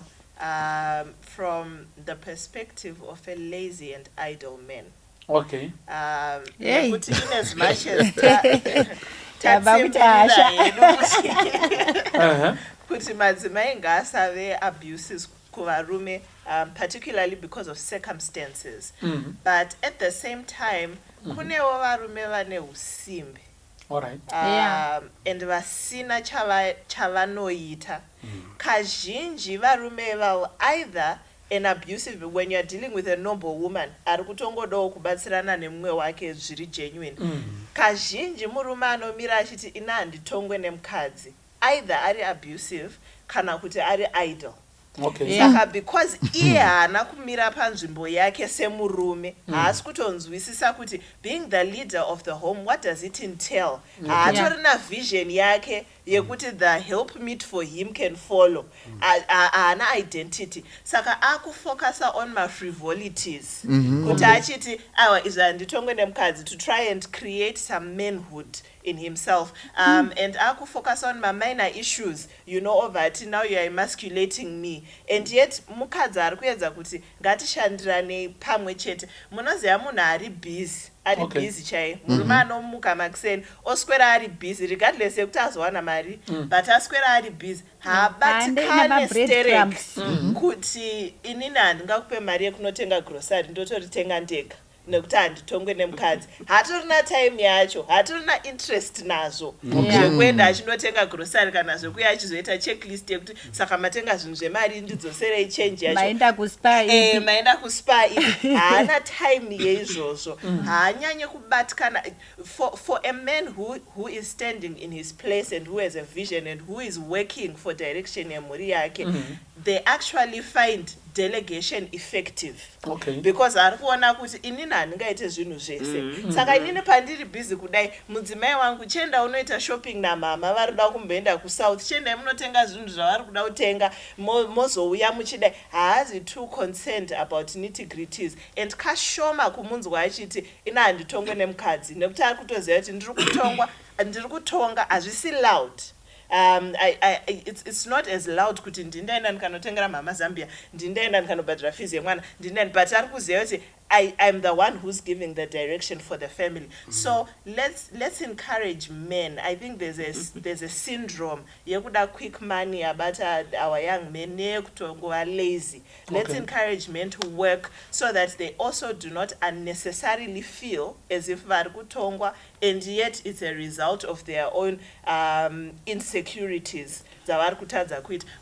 from the perspective of a lazy and idle man. Okay. Yay. Kuti in as much as Tabakutasha. kuti madzimai ngaasave abuses kuvarume, particularly because of circumstances. But at the same time, kunewo varume vane usimbe. All right. Yeah. And vasina chavanoita. Kazhinji varume ivavo either an abusive, when you're dealing with a noble woman, ari kutongodawo kubatsirana nemumwe wake zviri genuine. Kazhinji murume anomira achiti ina handitongwe nemukadzi, either ari abusive kana kuti ari idle. Okay. Saka because iye haana kumira panzvimbo yake semurume, haasi kutonzwisisa kuti being the leader of the home, what does it entail? Haatorina vision yake yekuti the help meet for him can follow haana identity saka akufocusa on mafrivolities kuti achiti awa izvi handitongwe nemukadzi to try and create some manhood in himself and akufocus on my minor issues ovati now you are emasculating me and yet mukadzi ari kuedza kuti ngatishandirane pamwe chete munoziva munhu ari busy busy chai murume anomuka makuseni oswera ari busy regardless yekuti azowana mari but aswera ari busy haabatikane sterek kuti inini handingakupe mari yekunotenga grocery ndotoritenga ndega nekuti handitongwe nemukadzi hatorina time yacho hatorina interest nazvo zvekuenda achinotenga grocery kana zvekuya achizoita checklist yekuti saka matenga zvinhu zvemari ndidzoserei change yacho maenda kuspa haana time yeizvozvo haanyanye kubatikana for a man who is standing in his place and who has a vision and who is working for direction yemhuri yake they actually find delegation effective because ari kuona kuti inini handingaite zvinhu zvese saka inini pandiri busy kudai mudzimai wangu chienda unoita shopping namama vari kuda kumboenda kusouth chiendai munotenga zvinhu zvavari kuda kutenga mozouya muchidai haazi too concerned about nitty-gritties and kashoma kumunzwa achiti ina handitongwe nemukadzi nekuti ari kutoziva kuti ndiri kutonga hazvisi loud it's not as loud kuti ndindaenda ndikanotengera mama Zambia ndindaenda ndikanobhadhira fees yemwana ndindaenda but ari kuziva kuti I'm the one who's giving the direction for the family. So let's encourage men. I think there's a syndrome yekuda quick money about our young men nekutongowa lazy. Let's encourage men to work so that they also do not unnecessarily feel as if vari kutongwa and yet it's a result of their own insecurities.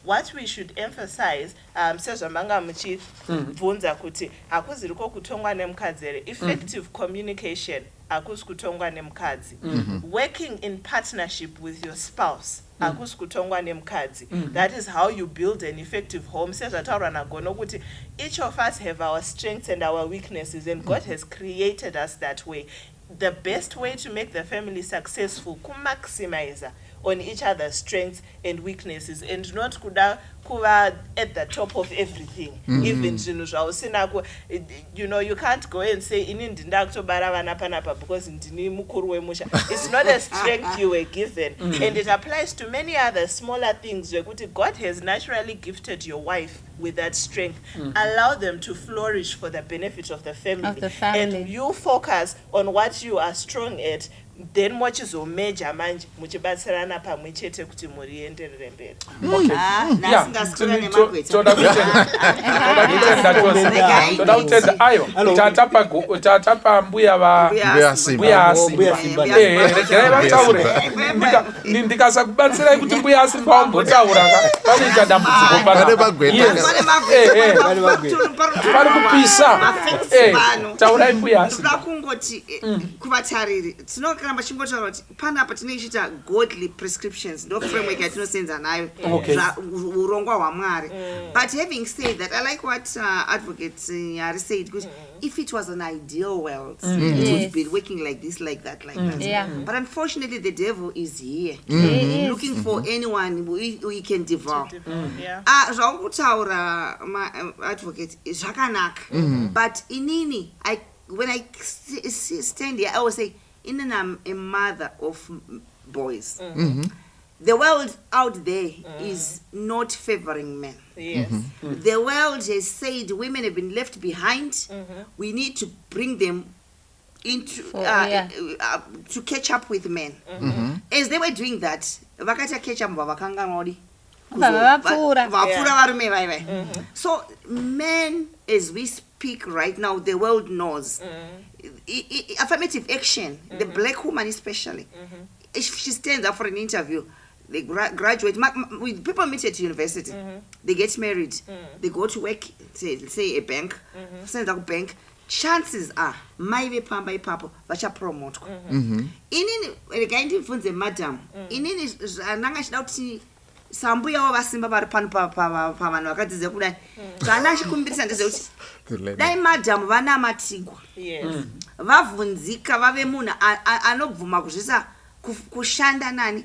What we should emphasize sezvamanga muchibvunza kuti hakuziri kutongwa nemukadzi effective communication hakusi kutongwa nemukadzi working in partnership with your spouse hakusi kutongwa nemukadzi that is how you build an effective home sezvataura nagono kuti each of us have our strengths and our weaknesses and God has created us that way. The best way to make the family successful maximize on each other's strengths and weaknesses and not kuda kuva at the top of everything even zvinhu zvausinako you can't go and say ini ndinda kutobara vana panapa because ndini mukuru wemusha. It's not a strength you were given and it applies to many other smaller things where God has naturally gifted your wife with that strength. Allow them to flourish for the benefit of the family. And you focus on what you are strong at, then mochizomeja manje muchibatsirana pamwe chete kuti muri enderere mberi. Toda kutenda ayo tatapa mbuya Simba. Regai vataure ndikasa kubatsirai kuti mbuya Simba wambotaura panoita dambudziko pari kupisa taurai mbuya Simba. Kungoti kuvatariri tinokamba chingotaura kuti panapa tinoichita godly prescriptions ndo framework yatinosenza nayo urongwa hwaMwari. But having said that, I like what Advocate Yari said, because if it was an ideal world, it would be working like this, like that. But unfortunately, the devil is here, looking for anyone who he can devour. Zvakutaura Advocate zvakanaka, but inini, when I stand here, I will say, inini I'm a mother of boys. The world out there is not favoring men. The world has said women have been left behind. We need to bring them into to catch up with men. As they were doing that, vakata catch up vakanga ngori. So men, as we speak right now, the world knows affirmative action. The black woman especially, if she stands up for an interview, they graduate. People meet at university. They get married. They go to work, say a bank, send a bank. Chances are, my pamba ipapo vacha promote. Inini Regai ndimbobvunza madam. Inini nanga chida kuti sambuya wavasimba vari pano pavanhu vakadzidzira kudai. Kana achikumbirisa ndezvekuti dai madam vanamatigwa. Vabvunzika vave munhu anobvuma kuzvisa kushanda nani.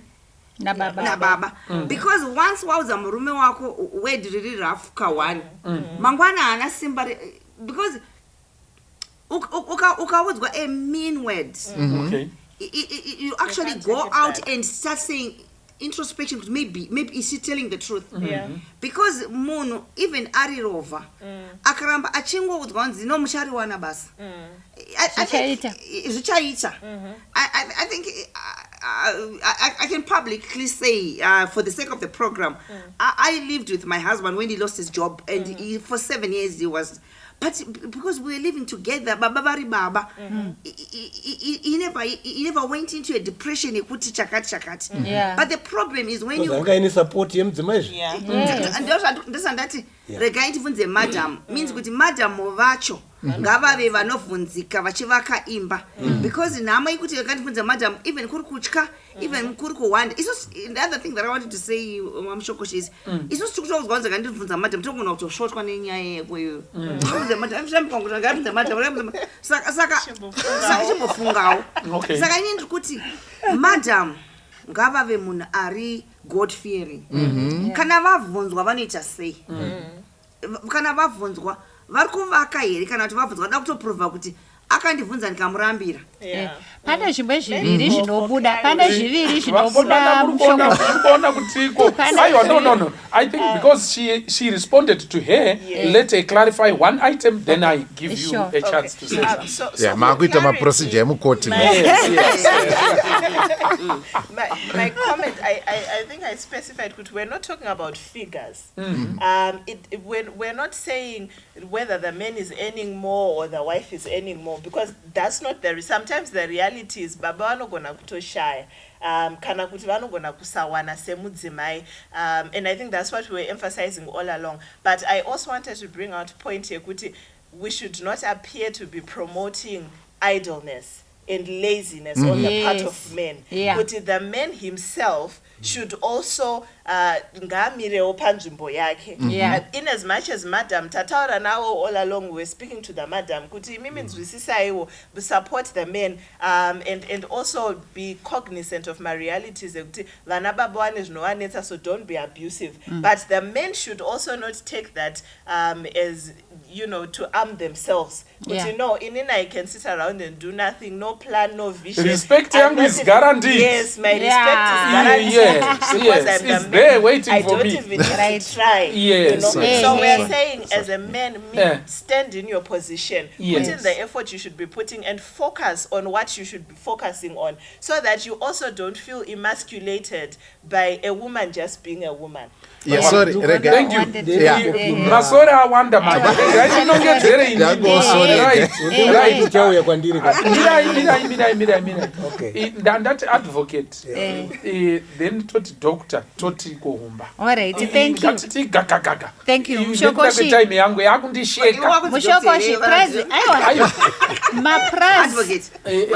nababa because once wauza murume wako word riri rough ka1 mangwana haana simba because ukaudzwa a mean word you actually go out and start saying introspection, maybe is she telling the truth? Because munhu even ari rova akaramba achingoudzwa kunzi no mushari wana basa zvichaita. I think I can publicly say for the sake of the program I lived with my husband when he lost his job and for 7 years he was. But because we were living together, baba, he never went into a depression. He could chakat. But the problem is when you any support him, the measure. And understand that Regai even the madam means with madam vacho ngavave vanovhunzika vachivaka imba because nama ikuti yakandibvunza madam even kuri kutya even kuri kuwanda. The other thing that I wanted to say Mamshokoshi is isusu tikutaudzwa kunzi ngandibvunza madam togona kutosvotwa nenyaya yekweyo saka chimbofungawo saka inini ndiri kuti madam ngavave munhu ari God fearing. Kana vabvunzwa vanoita sei? Kana vabvunzwa vari kuvaka here kana kuti vabvunzwa da kutoprova kuti akandibvunza ndikamurambira. Pane zvimwe zviviri zvinobuda. Pane zviviri zvinobuda mushoko kutiko. No. I think because she responded to her, let her clarify one item, then I give you a chance to say something. Yeah, makuita ma procedure emukoti. My comment, I think I specified that we're not talking about figures. We're not saying whether the man is earning more or the wife is earning more, because that's not the sometimes the reality is baba vanogona kutoshaya kana kuti vanogona kusawana semudzimai, and I think that's what we're emphasizing all along. But I also wanted to bring out point here kuti we should not appear to be promoting idleness and laziness on the part of men. Kuti the man himself should also ngamirewo panzvimbo yake. In as much as madam tataura nawo all along, we're speaking to the madam kuti mimi nzwisisaiwo support the men and also be cognizant of my realities kuti vana baba vane zvinovanetsa, so don't be abusive. But the men should also not take that as to arm themselves. But inina I can sit around and do nothing, no plan, no vision. Respect yangu is guaranteed. Yes, my respect is guaranteed. Yes, it's there waiting for me. I don't even need to try. Yes. So we're saying as a man, stand in your position. Put in the effort you should be putting and focus on what you should be focusing on, so that you also don't feel emasculated by a woman just being a woman. Yes, sorry, Regai. Thank you. Masora I wonder, that advocate, then toti doctor, toti kohumba. All right, thank you. Thank you. Mushokoshi. Mushokoshi,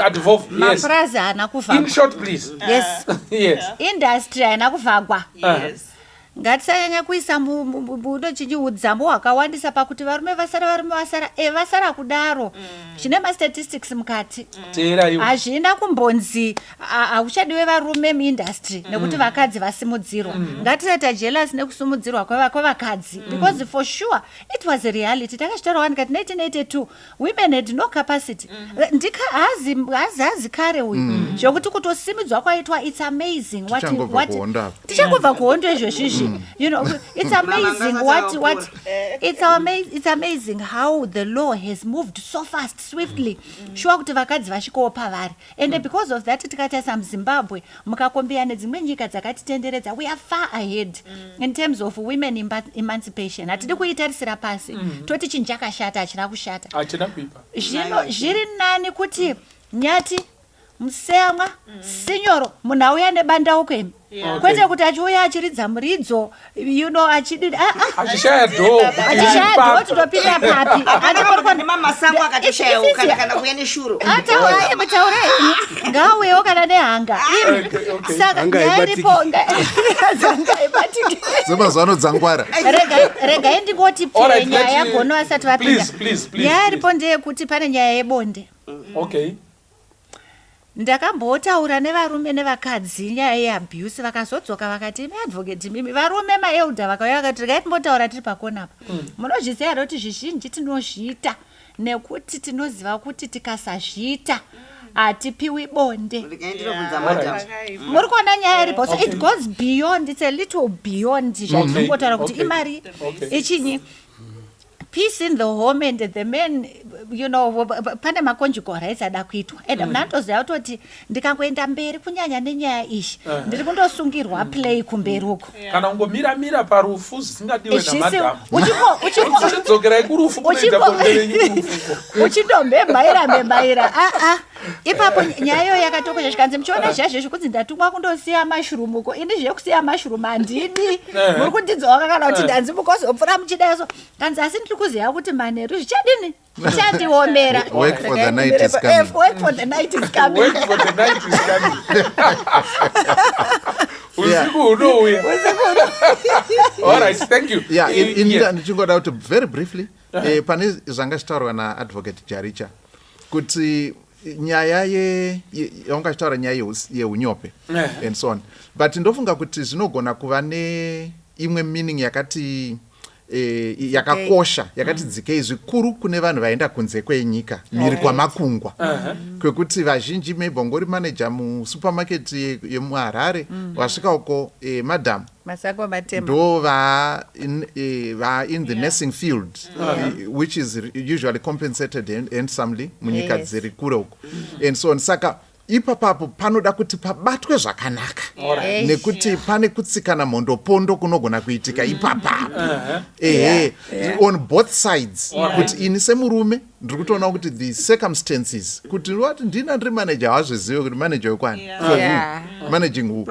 advocate. In short, please. Yes. Yes. Industry anakuvagwa. Yes. Ngatisanyanya kuisa mubudo chinyi udzambo hwakawandisa pakuti varume vasara kudaro zvine mastatistics mukati hazvina kumbonzi hauchadiwe varume muindustry nekuti vakadzi vasimudzirwa. Ngatisata jealous nekusumudzirwa kwevakadzi, because for sure it was a reality. Takachitaura kati 1982 women had no capacity. Hazi kare uyu zvokuti kutosimudzwa kwaitwa it's amazing what tichangobva kuhondo izvozvizvi. It's amazing it's amazing how the law has moved so fast, swiftly. Sure kuti vakadzi vasvikowo pavari, and because of that tikatarisa muZimbabwe mukakombera nedzimwe nyika dzakatitenderedza, we are far ahead in terms of women emancipation. Hatidi kuitarisira pasi toti chinhu chakashata hachina kushata. Zvino zviri nani kuti nyati musemwa sinyoro munhu auya nebandauko imi kwete kuti achiuya achiridza muridzo achishaya dhoo totopinda papi nemasango akatoshayawo kana kuya neshuro atawaye mutaure ngauyewo kana nehanga saka yaripo zemazano dzangwara. Regai ndingoti nyaya yagono asati vapinda. Nyaya yaripo ndeyekuti pane nyaya yebonde. Okay. ndakambotaura nevarume nevakadzi nyaya yeabuse vakazodzoka vakati advocate mimi varume maelda vakauya vakati regai timbotaura tiri pakona apa munozviziva here kuti zvizhinji tinozviita nekuti tinoziva kuti tikasazviita hatipiwi bonde. Muri kuona nyaya iripo, so it goes beyond, it's a little beyond zvatinongotaura kuti imari ichinyi. Peace in the home and the men, you know, pane maconjugal rights ada kuitwa. Enda munatoziva kuti ndikangoenda mberi kunyanya nenyaya ishi ndiri kundosungirwa play kumberi uko. Kana ungomira parufu zvisingadiwe namadhamu. Uchidzokerai kurufu kunoita bonde uchindombembaira ipapo nyayo yakatokosha zvikanzi muchiona zhazvezvo kunzi ndatumwa kundosiya mushroom uko ini zvekusiya mushroom handidi muri kundidzoka kana kuti ndanzi mukozopfura muchidayoso kanzi asi ndiri kuziva kuti manheru zvichadini zvichandiomera. Work for the night is coming. Work for the night is coming. Work for the night is coming. Usiku unouya. All right, thank you. Yeah, ndichingoda kuti very briefly pane zvanga zvitaurwa naadvocate Jaricha kuti nyaya yaunga zvitaura nyaya yeunyope and so on, but ndofunga kuti zvinogona kuva neimwe meaning yakati yakakosha yakati dzikei zvikuru kune vanhu vaenda kunze kwenyika mhiri kwamakungwa kwekuti vazhinji maybe ungori manager musupermarket yemuharare wasvika uko madam ndo va in the nursing field which is usually compensated handsomely munyika dziri kure uko and so on. Saka ipapapo panoda kuti pabatwe zvakanaka nekuti pane kutsikana mhondopondo kunogona kuitika ipapapo on both sides kuti ini semurume ndiri kutoona kuti the circumstances kuti wati ndina ndiri manager hawazvizive kuti manager wekwani managing who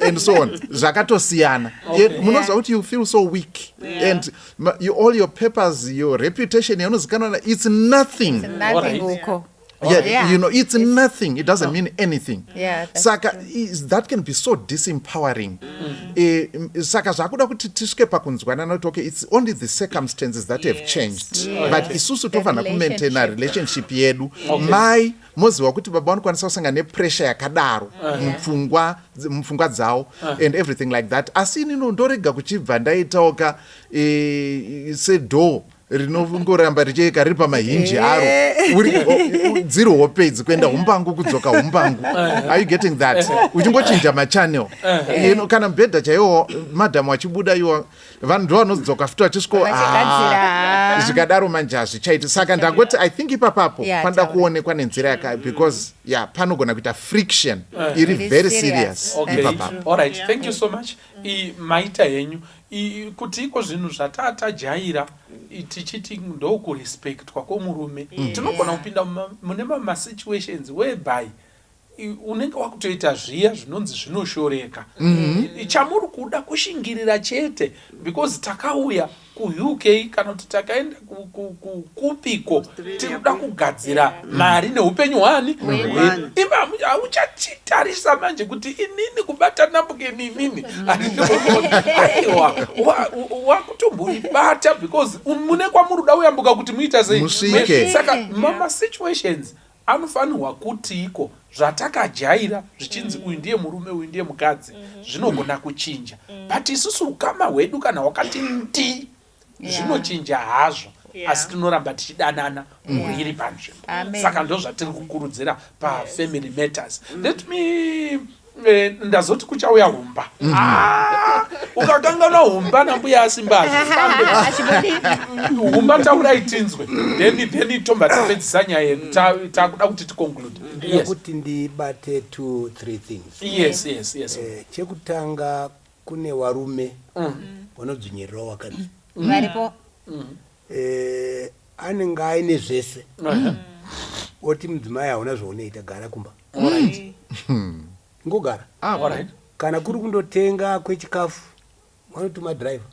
and so on zvakatosiyana munoziva kuti you feel so weak and all your papers your reputation yanozikanwa it's nothing. You know, it's nothing. It doesn't mean anything. Saka, that can be so disempowering. Saka, zvakuda kuti tisvike pakunzwanana kuti okay, it's only the circumstances that have changed. But isusu tofana kumaintain a relationship yedu. Mai moziva kuti baba vanokwanisa kusangana nepressure yakadaro mupfungwa dzavo and everything like that. Asi inino ndorega kuchibva ndaitaoka sedho rinongoramba richieka riri pamahinji aro dziri hopedzi kuenda umbangu kudzoka umbangu. Are you getting that? Uchingochinja machannel kana mubhedha chaiwo madhamu achibuda iwo vanhu ndo vanodzoka futi vachisviko zvikadaro manje hazvichaiti. Saka ndangoti I think ipapapo panoda kuonekwa nenzira yaka because panogona kuita friction iri very serious ipapapo. All right, thank you so much. Maita henyu kuti iko zvinhu zvatatajaira tichiti ndokurespectwa kwomurume tinogona kupinda mune masituations whereby unenge wakutoita zviya zvinonzi zvinoshoreka chamuri kuda kushingirira chete because takauya kuUK kana kuti takaenda kupiko tinoda kugadzira mari neupenyu hwani hauchachitarisa manje kuti inini kubata nambuke ninini aiwa wakutomboibata because mune kwamuruda uyambuka kuti muita sei. Saka mama situations anofanirwa kuti iko zvatakajaira zvichinzi uyu ndiye murume uyu ndiye mukadzi zvinogona kuchinja but isusu ukama hwedu kana wakati ndi zvinochinja hazvo asi tinoramba tichidanana muriri panzvimbo. Saka ndo zvatiri kukurudzira pafamily matters. Let me ndazoti kuchauya humba ukakangana humba nambuya asimbazi humba taurai tinzwe then tomba tapedzisa nyaya yedu takuda kuti ticonclude. Kuti ndibate 2-3 things. Yes. Chekutanga kune varume vanodzvinyirira wakadzi varipo anenge aine zvese oti mudzimai hauna zvaunoita gara kumba ngogara kana kuri kundotenga kwechikafu vanotuma driver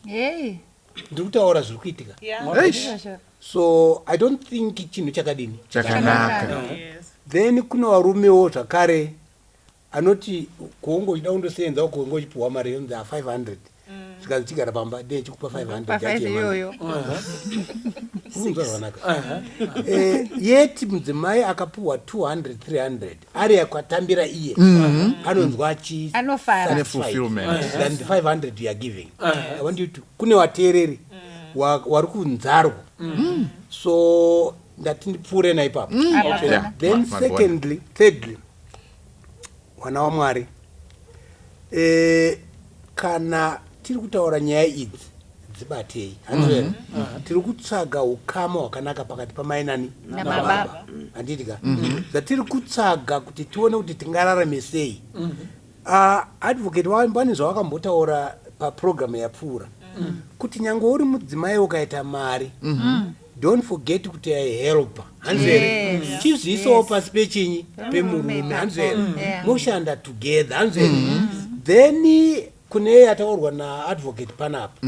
ndiri kutaura zviri kuitika. So I don't think chinhu chakadini chakanaka. Then kuna varumewo zvakare anoti kuongochida kundosenza kuongochipiwa mari yonzi 500 zvikanzi chigara pamba de chikupa 500 iyoyo yeti mudzimai akapuwa 200 300 ari yakatambira iye anonzwa Anofara. fulfillment than the 500 you are giving. I want you to kune vateereri vari kunzarwa so ndatindipfuure naipapo. Then thirdly wana waMwari kana tiri kutaura nyaya idzi dzibatei hanzvere tiri kutsvaga ukama hwakanaka pakati pamai nababa handitika zvatiri kutsvaga kuti tione kuti tingararame sei. Advocate vane zvavakambotaura paprogramu yapfuura kuti nyange uri mudzimai ukaita mari don't forget kuti helper hanzvere chizviisawo pasi pechinyi pemurume hanzvere moshanda together hanzvere. Then kune yataurwa naadvocate panapa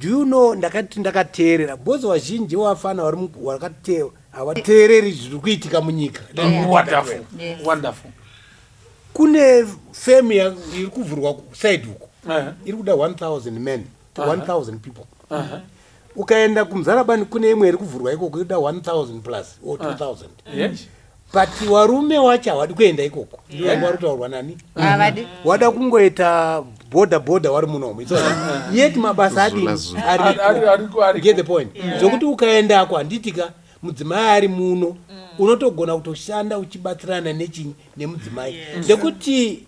do you know ndakateerera bozi vazhinji vafana havateereri zviri kuitika munyika. Wonderful. Kune femu iri kuvhurwa side huko iri kuda 1000 men to 1000 people. Ukaenda kumuzarabani kune imwe iri kuvhurwa ikoko iri kuda 1000 plus or 2000. But varume wacho havadi kuenda ikoko. Vari kutaurwa nani wada kungoita boda vari munomo yeti mabasa ari get the point zvokuti ukaendako handitika mudzimai ari muno unotogona kutoshanda uchibatsirana nechinyi nemudzimai ndekuti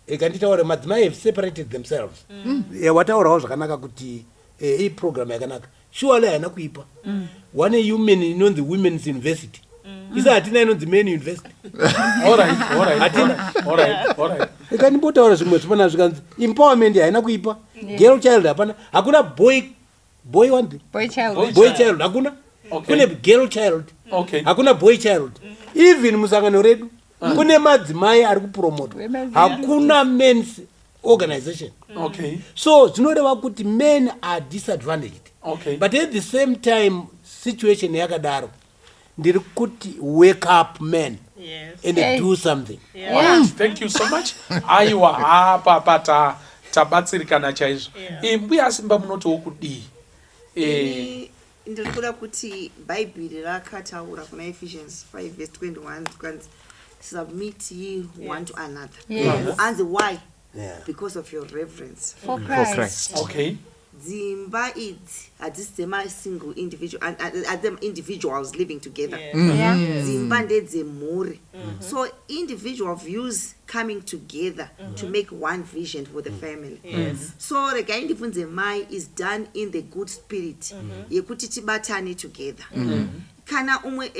ekanditaura madzimai have separated themselves. Wataurawo zvakanaka kuti iyi program yakanaka surely haina kuipa. One human inonzi women's university isa hatina inonzi men university. Alright. Ekandimbotaura zvimwe zvipana zvikanzi empowerment haina kuipa. Girl child hapana, hakuna boy child hakuna. Kune girl child hakuna boy child. Even musangano redu kune madzimai ari kupromotwa hakuna men's organization. So zvinoreva kuti men are disadvantaged. But at the same time situation yakadaro ndiri kuti wake up men and do something. Thank you so much. Aiwa hapa tabatsirikana chaizvo. Mbuya Simba munotiwo kudii? Ndiri kuda kuti Bhaibheri rakataura kuna Ephesians 5:21 kukanzi submit ye one to another. And why? Because of your reverence for Christ. Okay. Dzimba idzi hadzisi dzema single individual and them individuals living together. Dzimba ndedzemhuri. So individual views coming together to make one vision for the family. So Regai ndibvunze mai is done in the good spirit yekuti tibatane together. Kana umwe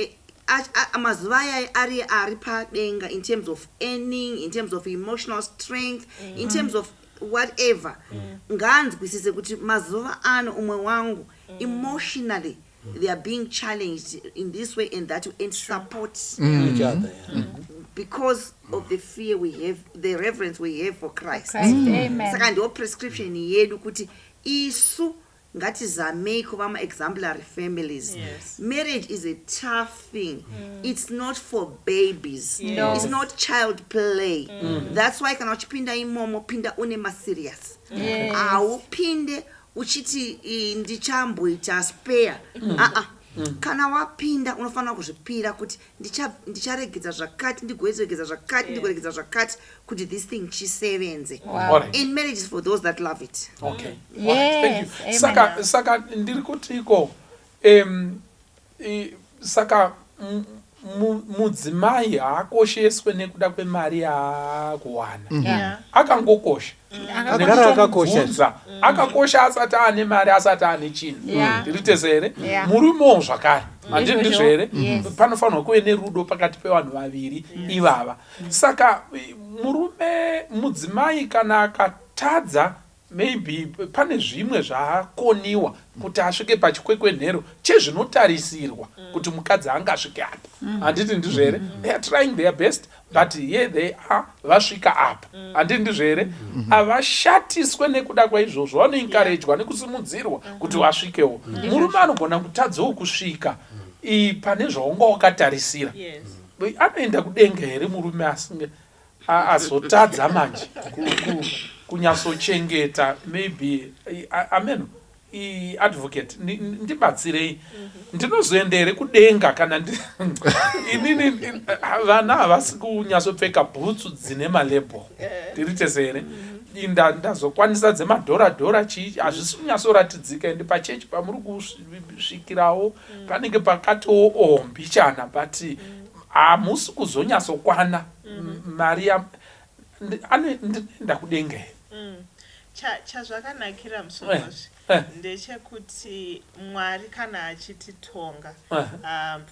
mazuva aya ari padenga in terms of earning, in terms of emotional strength, in terms of whatever. Nganzwisise kuti mazuva ano umwe wangu emotionally they are being challenged in this way and that way and support each other because of the fear we have, the reverence we have for Christ. Saka ndiyo prescription yedu kuti isu ngatizamei kuva exemplary families. Marriage is a tough thing. It's not for babies. It's not child play. That's why kana uchipinda imomo pinda une serious. Pinde uchiti ndichamboita spare. Kana wapinda unofana kuzvipira kuti ndicharegedza zvakati ndigoregedza zvakati kuti this thing chisevenze. In marriage is for those that love it. Okay. Thank you. Saka ndiri kutiko saka mudzimai haakosheswe nekuda kwemari yaakuwana. Akangokosha. Akakosha asati ane mari asati ane chinhu. Ndiritezere murumewo zvakare. Handii ndizvere panofanirwa kuve nerudo pakati pevanhu vaviri ivava. Saka mudzimai kana akatadza maybe pane zvimwe zvakoniwa kuti asvike pachikwekwenhero chezvinotarisirwa kuti mukadzi angasvike apa. Handiti ndizvere they are trying their best but here they are vasvika apa. Handiti ndizvere havashatiswe nekuda kwaizvozvo vanoencouragwa nekumudzirwa kuti vasvikewo. Murume anogona kutadzawo kusvika pane zvaunga wakatarisira. Anoenda kudenga here murume azotadza manje kunyasochengeta maybe amen advocate ndibatsirei ndinozoendere kudenga kana inini vana havasi kunyatsopfeka bhutsu dzine malebho tirite sere ndazokwanisa dzemadhora chii hazvisi kunyatsoratidzika ende pachechi pamuri kusvikirawo panenge pakatiwo ombichana but hamusi kuzonyatsokwana mari anoenda kudenga chazvakanakira musorozi ndechekuti Mwari kana achititonga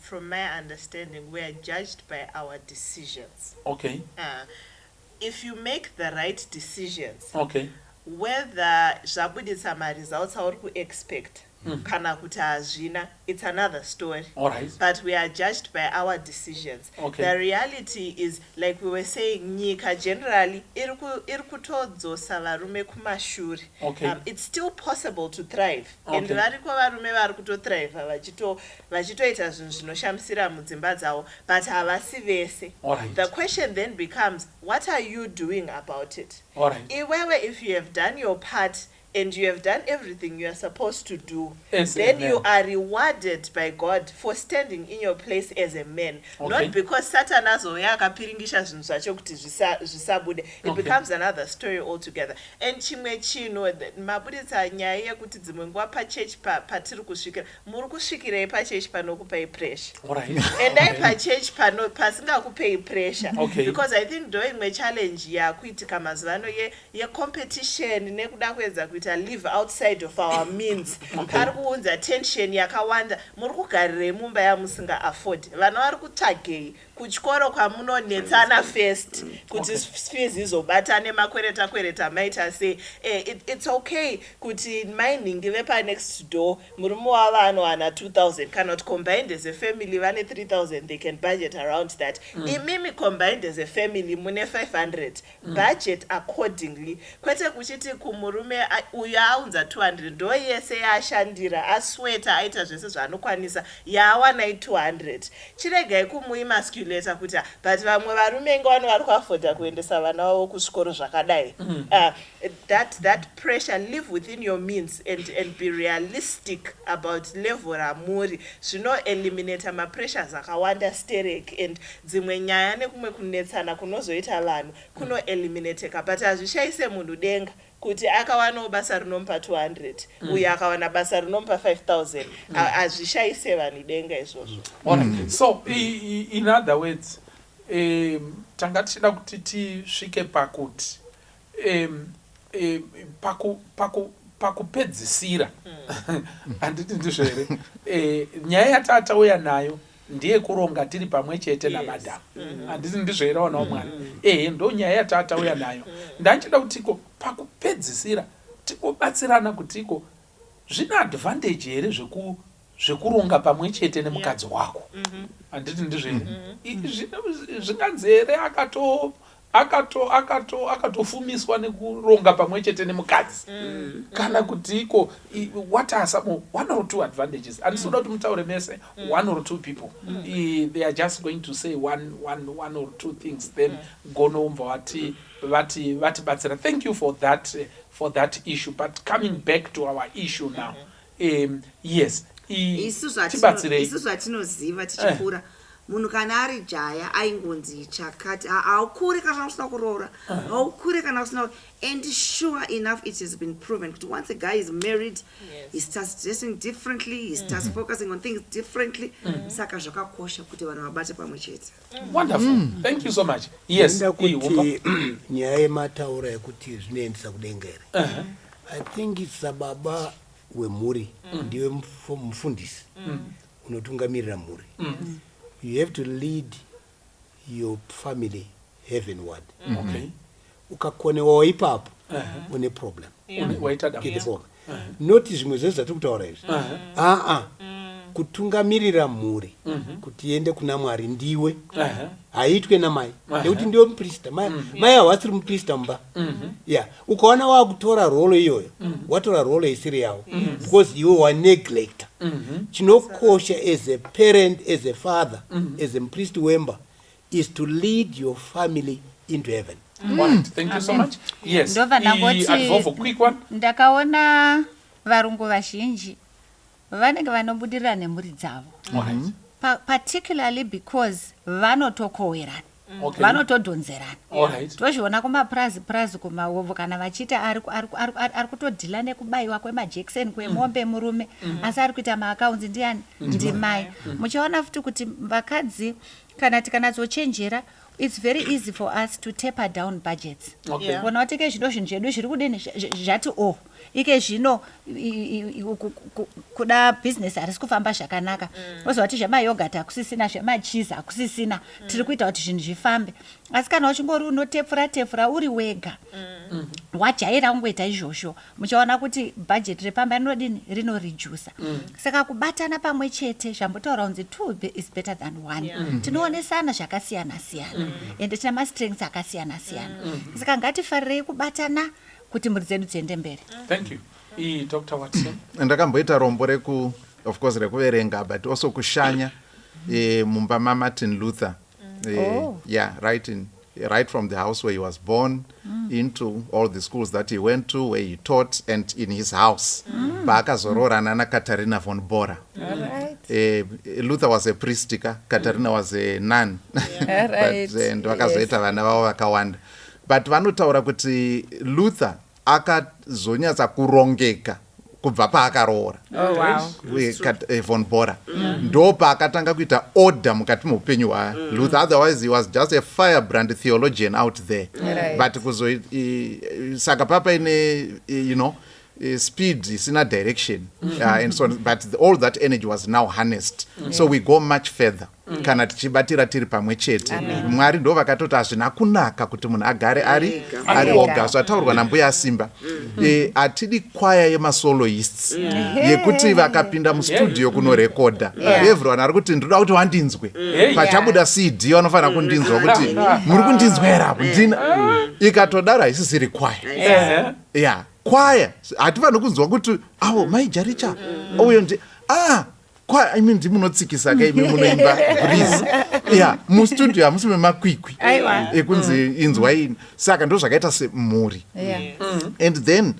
from my understanding we are judged by our decisions. Okay. If you make the right decisions, okay, whether zvabudisa results auri kuexpect kana kuti hazvina, it's another story. All right. But we are judged by our decisions. Okay. The reality is, like we were saying, nyika generally iri kutodzosa varume kumashure. Okay. It's still possible to thrive. Okay. And variko varume vari kutothrive vachitoita zvinhu zvinoshamisira mudzimba dzavo, but havasi vese. All right. The question then becomes, what are you doing about it? All right. If you have done your part and you have done everything you are supposed to do, yes, then amen. you are rewarded by God for standing in your place as a man. Okay. Not because Satan azoya akapiringisha zvinhu zvacho kuti zvisabude. It becomes another story altogether. And chimwe chino mabuditsa nyaya yekuti dzimwe nguva pachechi patiri kusvikira muri kusvikirei pachechi panokupai pressure. Endai pachechi pasingakupei pressure. Okay. Because I think ndo imwe challenge yakuitika mazuvano yecompetition nekuda kuedza kuita live outside of our means. Pari kuunza tension yakawanda, muri kugarirei mumba yamusinga afford. Vana vari kutsvagei kuchikoro kwamunonetsana first kuti fees izobatane makwereta maita say it's okay kuti mining ndive pa next door murume wavo anowana 2000 cannot combined as a family vane 3000 they can budget around that. Imimi combined as a family mune 500 budget accordingly. Kwete kuchiti kumurume uyu aunza 200 ndo yese yashandira asweta aita zvese zvaanokwanisa yawana 200 chiregai kumuimasculate kuti but vamwe varume ngavano vari kuafoda kuendesa vana vavo kuzvikoro zvakadai. That pressure, live within your means and be realistic about level ramuri zvino-eliminata mapressures akawanda sterek and dzimwe nyaya nekumwe kunetsana kunozoita vanhu kuno-eliminateka but hazvishaise munhu denga kuti akawanawo basa rinompa 200 uye akawana basa rinompa 5000 hazvishaise vanhu denga izvozvo. So in other words tanga tichida kuti tisvike pakuti pakupedzisira handiti ndizvo here nyaya yatatauya nayo ndiye kuronga tiri pamwe chete namadhamu. Handiti ndizvo here wanawo mwana ndo nyaya yatatauya nayo. Ndachida kutiko pakupedzisira tikobatsirana kutiko zvina advantage here zvekuronga pamwe chete nemukadzi wako. Handiti ndizvo here zvinganzi here akatofumiswa nekuronga pamwe chete nemukadzi kana kutiko what are some one or two advantages. Handisoda kuti mutaure mese one or two people they are just going to say one or two things then gonomva vatibatsira. Thank you for that issue, but coming back to our issue now. Yes, isu zvatinoziva tichikura munhu kana ari jaya aingonzi chakati haukuri kana usina kuroora haukuri kana usina, and sure enough it has been proven kuti once a guy is married he starts dressing differently, he starts focusing on things differently. Saka zvakakosha kuti vanhu vabate pamwe chete. Wonderful. Thank you so much. Yes, kuti nyaya yemataura yekuti zvinoendesa kudenga here I think sababa wemhuri ndiwe mufundisi unotungamirira mhuri. You have to lead your family heavenward. Okay. Ukakonewawo ipapo une problem. Noti zvimwe zvese zvatiri kutaura izvi kutungamirira mhuri kuti iende kuna Mwari ndiwe haitwe namai nekuti ndiwe muprista. Mai hawasiri muprista mumba. Ukaona wakutora rolo iyoyo watora rolo isiri yavo because iwe waneglecta. Chinokosha as a parent, as a father, as a priest wemba is to lead your family into heaven. Thank you so much. Yes. Ndakaona varungu vazhinji vanenge vanobudirira nemhuri dzavo, particularly because vanotokohwerana, vanotodhonzerana. Tozviona kumapurazi kumahovho kana vachiita ari kutodhila nekubayiwa kwemajekiseni kwemombe murume, asi ari kuita maakaunzi ndiani, ndimai. Muchaona futi kuti vakadzi kana tikanatsochenjera, it's very easy for us to taper down budgets. Kuona kuti ike zvino zvinhu zvedu zviri kudini zvati ike zvino kuda business harisi kufamba zvakanaka, wozoti zvemayogurt hakusisina, zvemacheese hakusisina, tiri kuita kuti zvinhu zvifambe. Asi kana uchingori unotepfura uri wega, wajaira kungoita izvozvo, muchaona kuti budget repamba rinoredusa. Saka kubatana pamwe chete, zvambotaura kunzi 2 is better than 1. Tinoonesana zvakasiyana siyana ende tina mastrengths akasiyana siyana. Saka ngatifarirei kubatana kuti mhuri dzedu dziende mberi. Thank you. Dr. Watson. Ndakamboita rombo of course rekuverenga, but also kushanya mumba maMartin Luther. Yeah, right from the house where he was born into all the schools that he went to, where he taught, and in his house. Baakazororana na Katarina von Bora. Luther was a priestika, Katarina was a nun. And vakazoita vana vavo vakawanda. But vanotaura kuti Luther akazonyatsa kurongeka kubva paakaroora von Bora. Ndo paakatanga kuita order mukati muupenyu Luther. Otherwise he was just a firebrand theologian out there. But saka papa ine speed isina direction, and so on, but all that energy was now harnessed. So we go much further kana tichibatira tiri pamwe chete. Mwari ndo vakatoti hazvina kunaka kuti munhu agare ari oga. So ataurwa nambuya Simba, atidi kwaya yemasoloists yekuti vakapinda mustudio kunorekodha, everyone ari kuti ndoda kuti wandinzwe, pachabuda CD vanofanira kundinzwa kuti muri kundinzwa here apo ndina. Ikatodaro haisisiri kwaya. Kwaya hatifani kunzwa kuti awo maijaricha uyo kwaya ndimunotsikisa ka imi munoimba breeze. Mustudio hamusi memakwikwi ekunzi inzwa ini. Saka ndo zvakaita semhuri. And then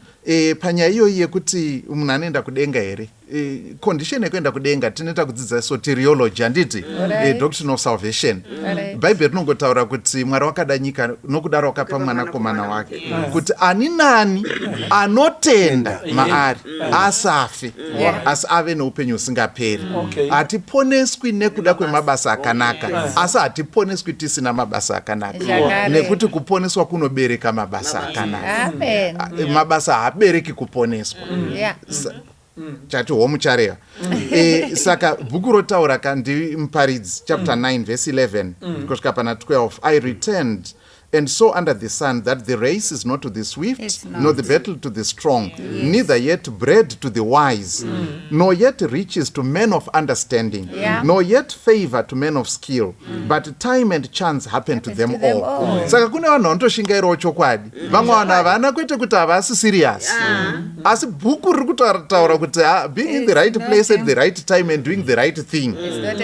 panyaya iyoyi yekuti munhu anoenda kudenga here, condition yekuenda kudenga tinoita kudzidza soteriology, handiti doctrine of salvation. Bhaibheri rinongotaura kuti Mwari wakada nyika nokudaro wakapa mwanakomana wake kuti ani nani anotenda maari asafe asi ave neupenyu husingaperi. Hatiponeswi nekuda kwemabasa akanaka, asi hatiponeswi tisina mabasa akanaka, nekuti kuponeswa kunobereka mabasa akanaka. Mabasa haabereki kuponeswa. Chati homuchareva. Saka bhuku rotaura kandi muparidzi chapter 9 verse 11 kusvika pana 12, I returned and saw under the sun that the race is not to the swift, nor the battle to the strong, neither yet bread to the wise, nor yet riches to men of understanding, nor yet favor to men of skill, but time and chance happen to them all. Saka kune vanhu vanotoshingairawo chokwadi. Vamwe vanhu havana kwete kuti havasi serious, asi bhuku riri kutaura kuti being in the right place at the right time and doing the right thing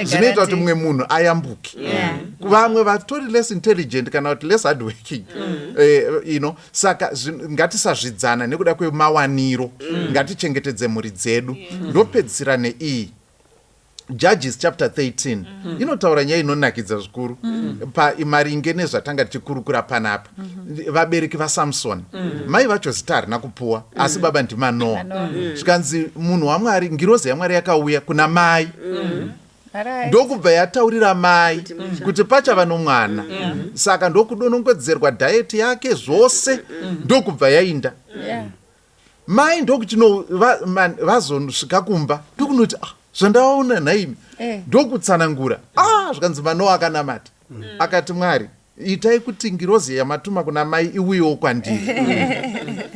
zvinoita kuti mumwe munhu ayambuke. Vamwe vatori less intelligent kana kuti less hardworking. Saka ngatisazvidzana nekuda kwemawaniro, ngatichengetedze mhuri dzedu. Ndopedzisira neiyi Judges chapter 13 inotaura nyaya inonakidza zvikuru maringe nezvatanga tichikurukura panapa. Vabereki vaSamson, mai vacho zita harina kupuwa, asi baba ndiManoa. Zvikanzi munhu waMwari, ngirozi yaMwari yakauya kuna mai, ndokubva yataurira mai kuti pachava nomwana. Saka ndokudonongedzerwa diet yake zvose, ndokubva yainda. Mai ndokuti vazosvika kumba ndokunoti zvandaona naimi ndokutsanangura. Zvikanzi Manoa akanamata akati, Mwari itai kuti ngirozi yamatuma kuna mai iuyewo kwandiri.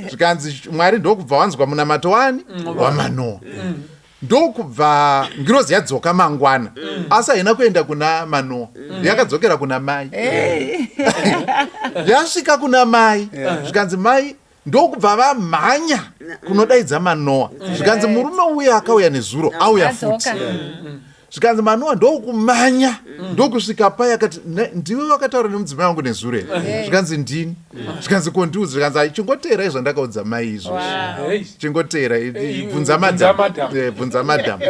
Zvikanzi Mwari ndokubva wanzwa munamato wani waManoa. Ndokubva ngirozi yadzoka mangwana, asi haina kuenda kuna Manoa, yakadzokera kuna mai. Yasvika kuna mai, zvikanzi mai ndokubva vamhanya kunodaidza Manoa. Zvikanzi murume uya akauya nezuro auya futi. zvikanzi Manoa ndokumanya ndokusvika paya akati ndiwe wakataura nemudzimai wangu nezuro here zvikanzi ndini zvikanzi kondiudza zvikanzi aichingotera izvandakaudza mai izvo chingotera bvunza madhamu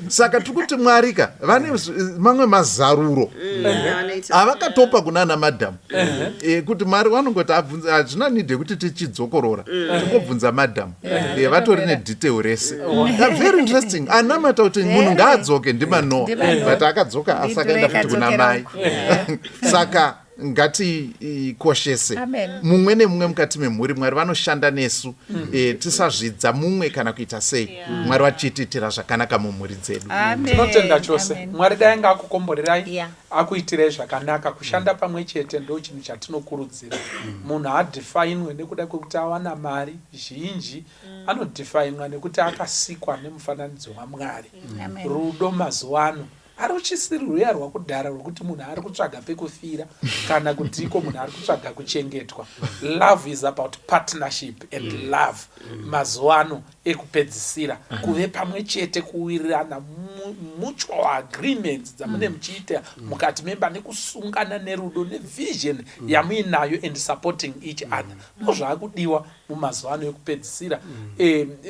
saka tikuti Mwarika vane mamwe mazaruro avakatopa kunana madhamu kuti Mwari vanongoti abvunza hazvina nidhe kuti tichidzokorora tingobvunza madhamu vatori nedetail rese very interesting anamata kuti munhu ngaadzoke ndimanoa but akadzoka asakaenda futi kuna mai saka ngatikoshese mumwe nemumwe mukati memhuri Mwari vanoshanda nesu tisazvidza mumwe kana kuita sei Mwari vachitiitira zvakanaka mumhuri dzedu. Tinotenda chose Mwari dai ngakukomborerai akuitirai zvakanaka. Kushanda pamwe chete ndo chinhu chatinokurudzira. Munhu adhifainwe nekuda kwekuti awana mari zhinji, anodhifainwa nekuti akasikwa nemufananidzo waMwari. Rudo mazuwano aruchisiri ruya rwakudhara rwekuti munhu ari kutsvaga pekufira kana kuti iko munhu ari kutsvaga kuchengetwa. Love is about partnership and love. Mazuwano ekupedzisira kuve pamwe chete kuwirirana mutual agreements dzamune muchiita mukati memba nekusungana nerudo nevision yamuinayo and supporting each other. Ndozvaakudiwa mumazuwano ekupedzisira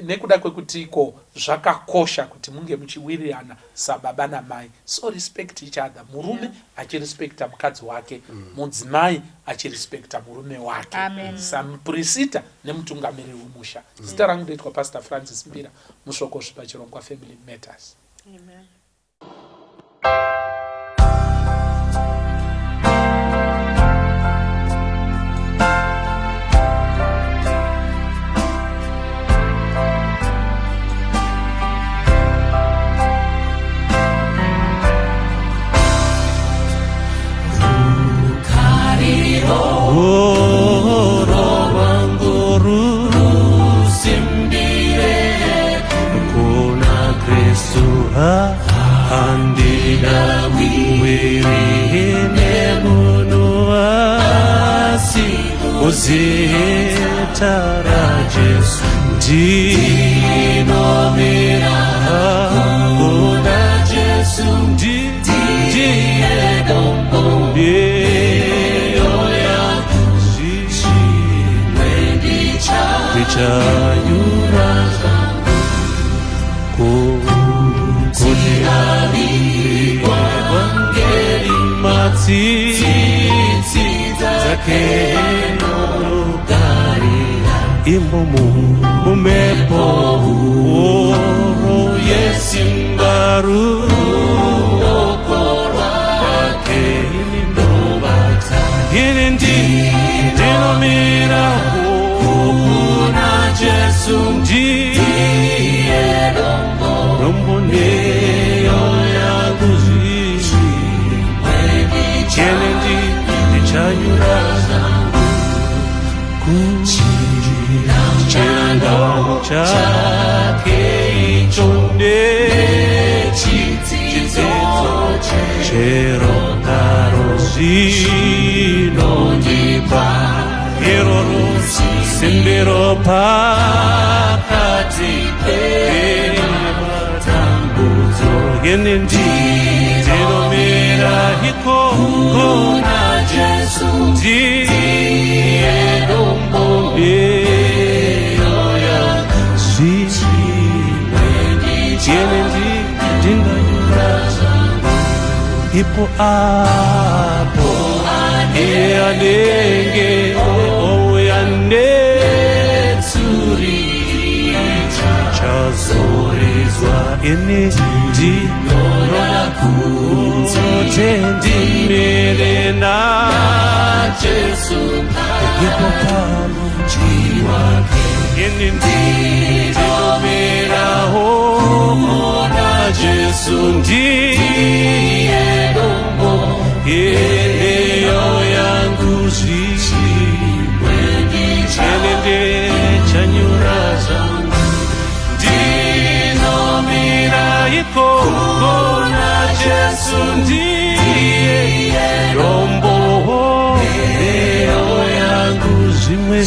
nekuda kwekuti iko zvakakosha kuti munge muchiwirirana sababa namai. So respect each other. Murume achirespekta mukadzi wake, mudzimai achirespekta murume wake. Samupurisita nemutungamiri wemusha. Zita rangu ndoitwa Pastor Francis Mbira, mushoko pachirongwa Family Matters. Amen. Andina wihine munuasi uzitara Jesu ndinomira kuna Jesu ndiye dombo yeyoya zishimwe ndichanyura Wangeli matsitsi dzake nogari imbo mumepo oro yesimbaru okorwa wake inindobata ndinomira kuna Jesu ndiye dombo neyo Chenendi ndichanyura kuchiranga chake ichonde chitsetso chero karo zvinondipa eroro sembero pakati pematambudzo yenendi ndinomira kuna Jesu ndiye dombo yeyoya zvichimwe ndinganyura ipo apo anenge ouya netsurita chazorezwa ini ndinora kutendimere na Jesu ipo pano chiwake ini ndinomeraho na Jesu ndiye dombo yeyo yangu zvichimwe ndichene chanyura zangu ndinomira ikona Jesu ndiye dombo yeyo yangu zvimwe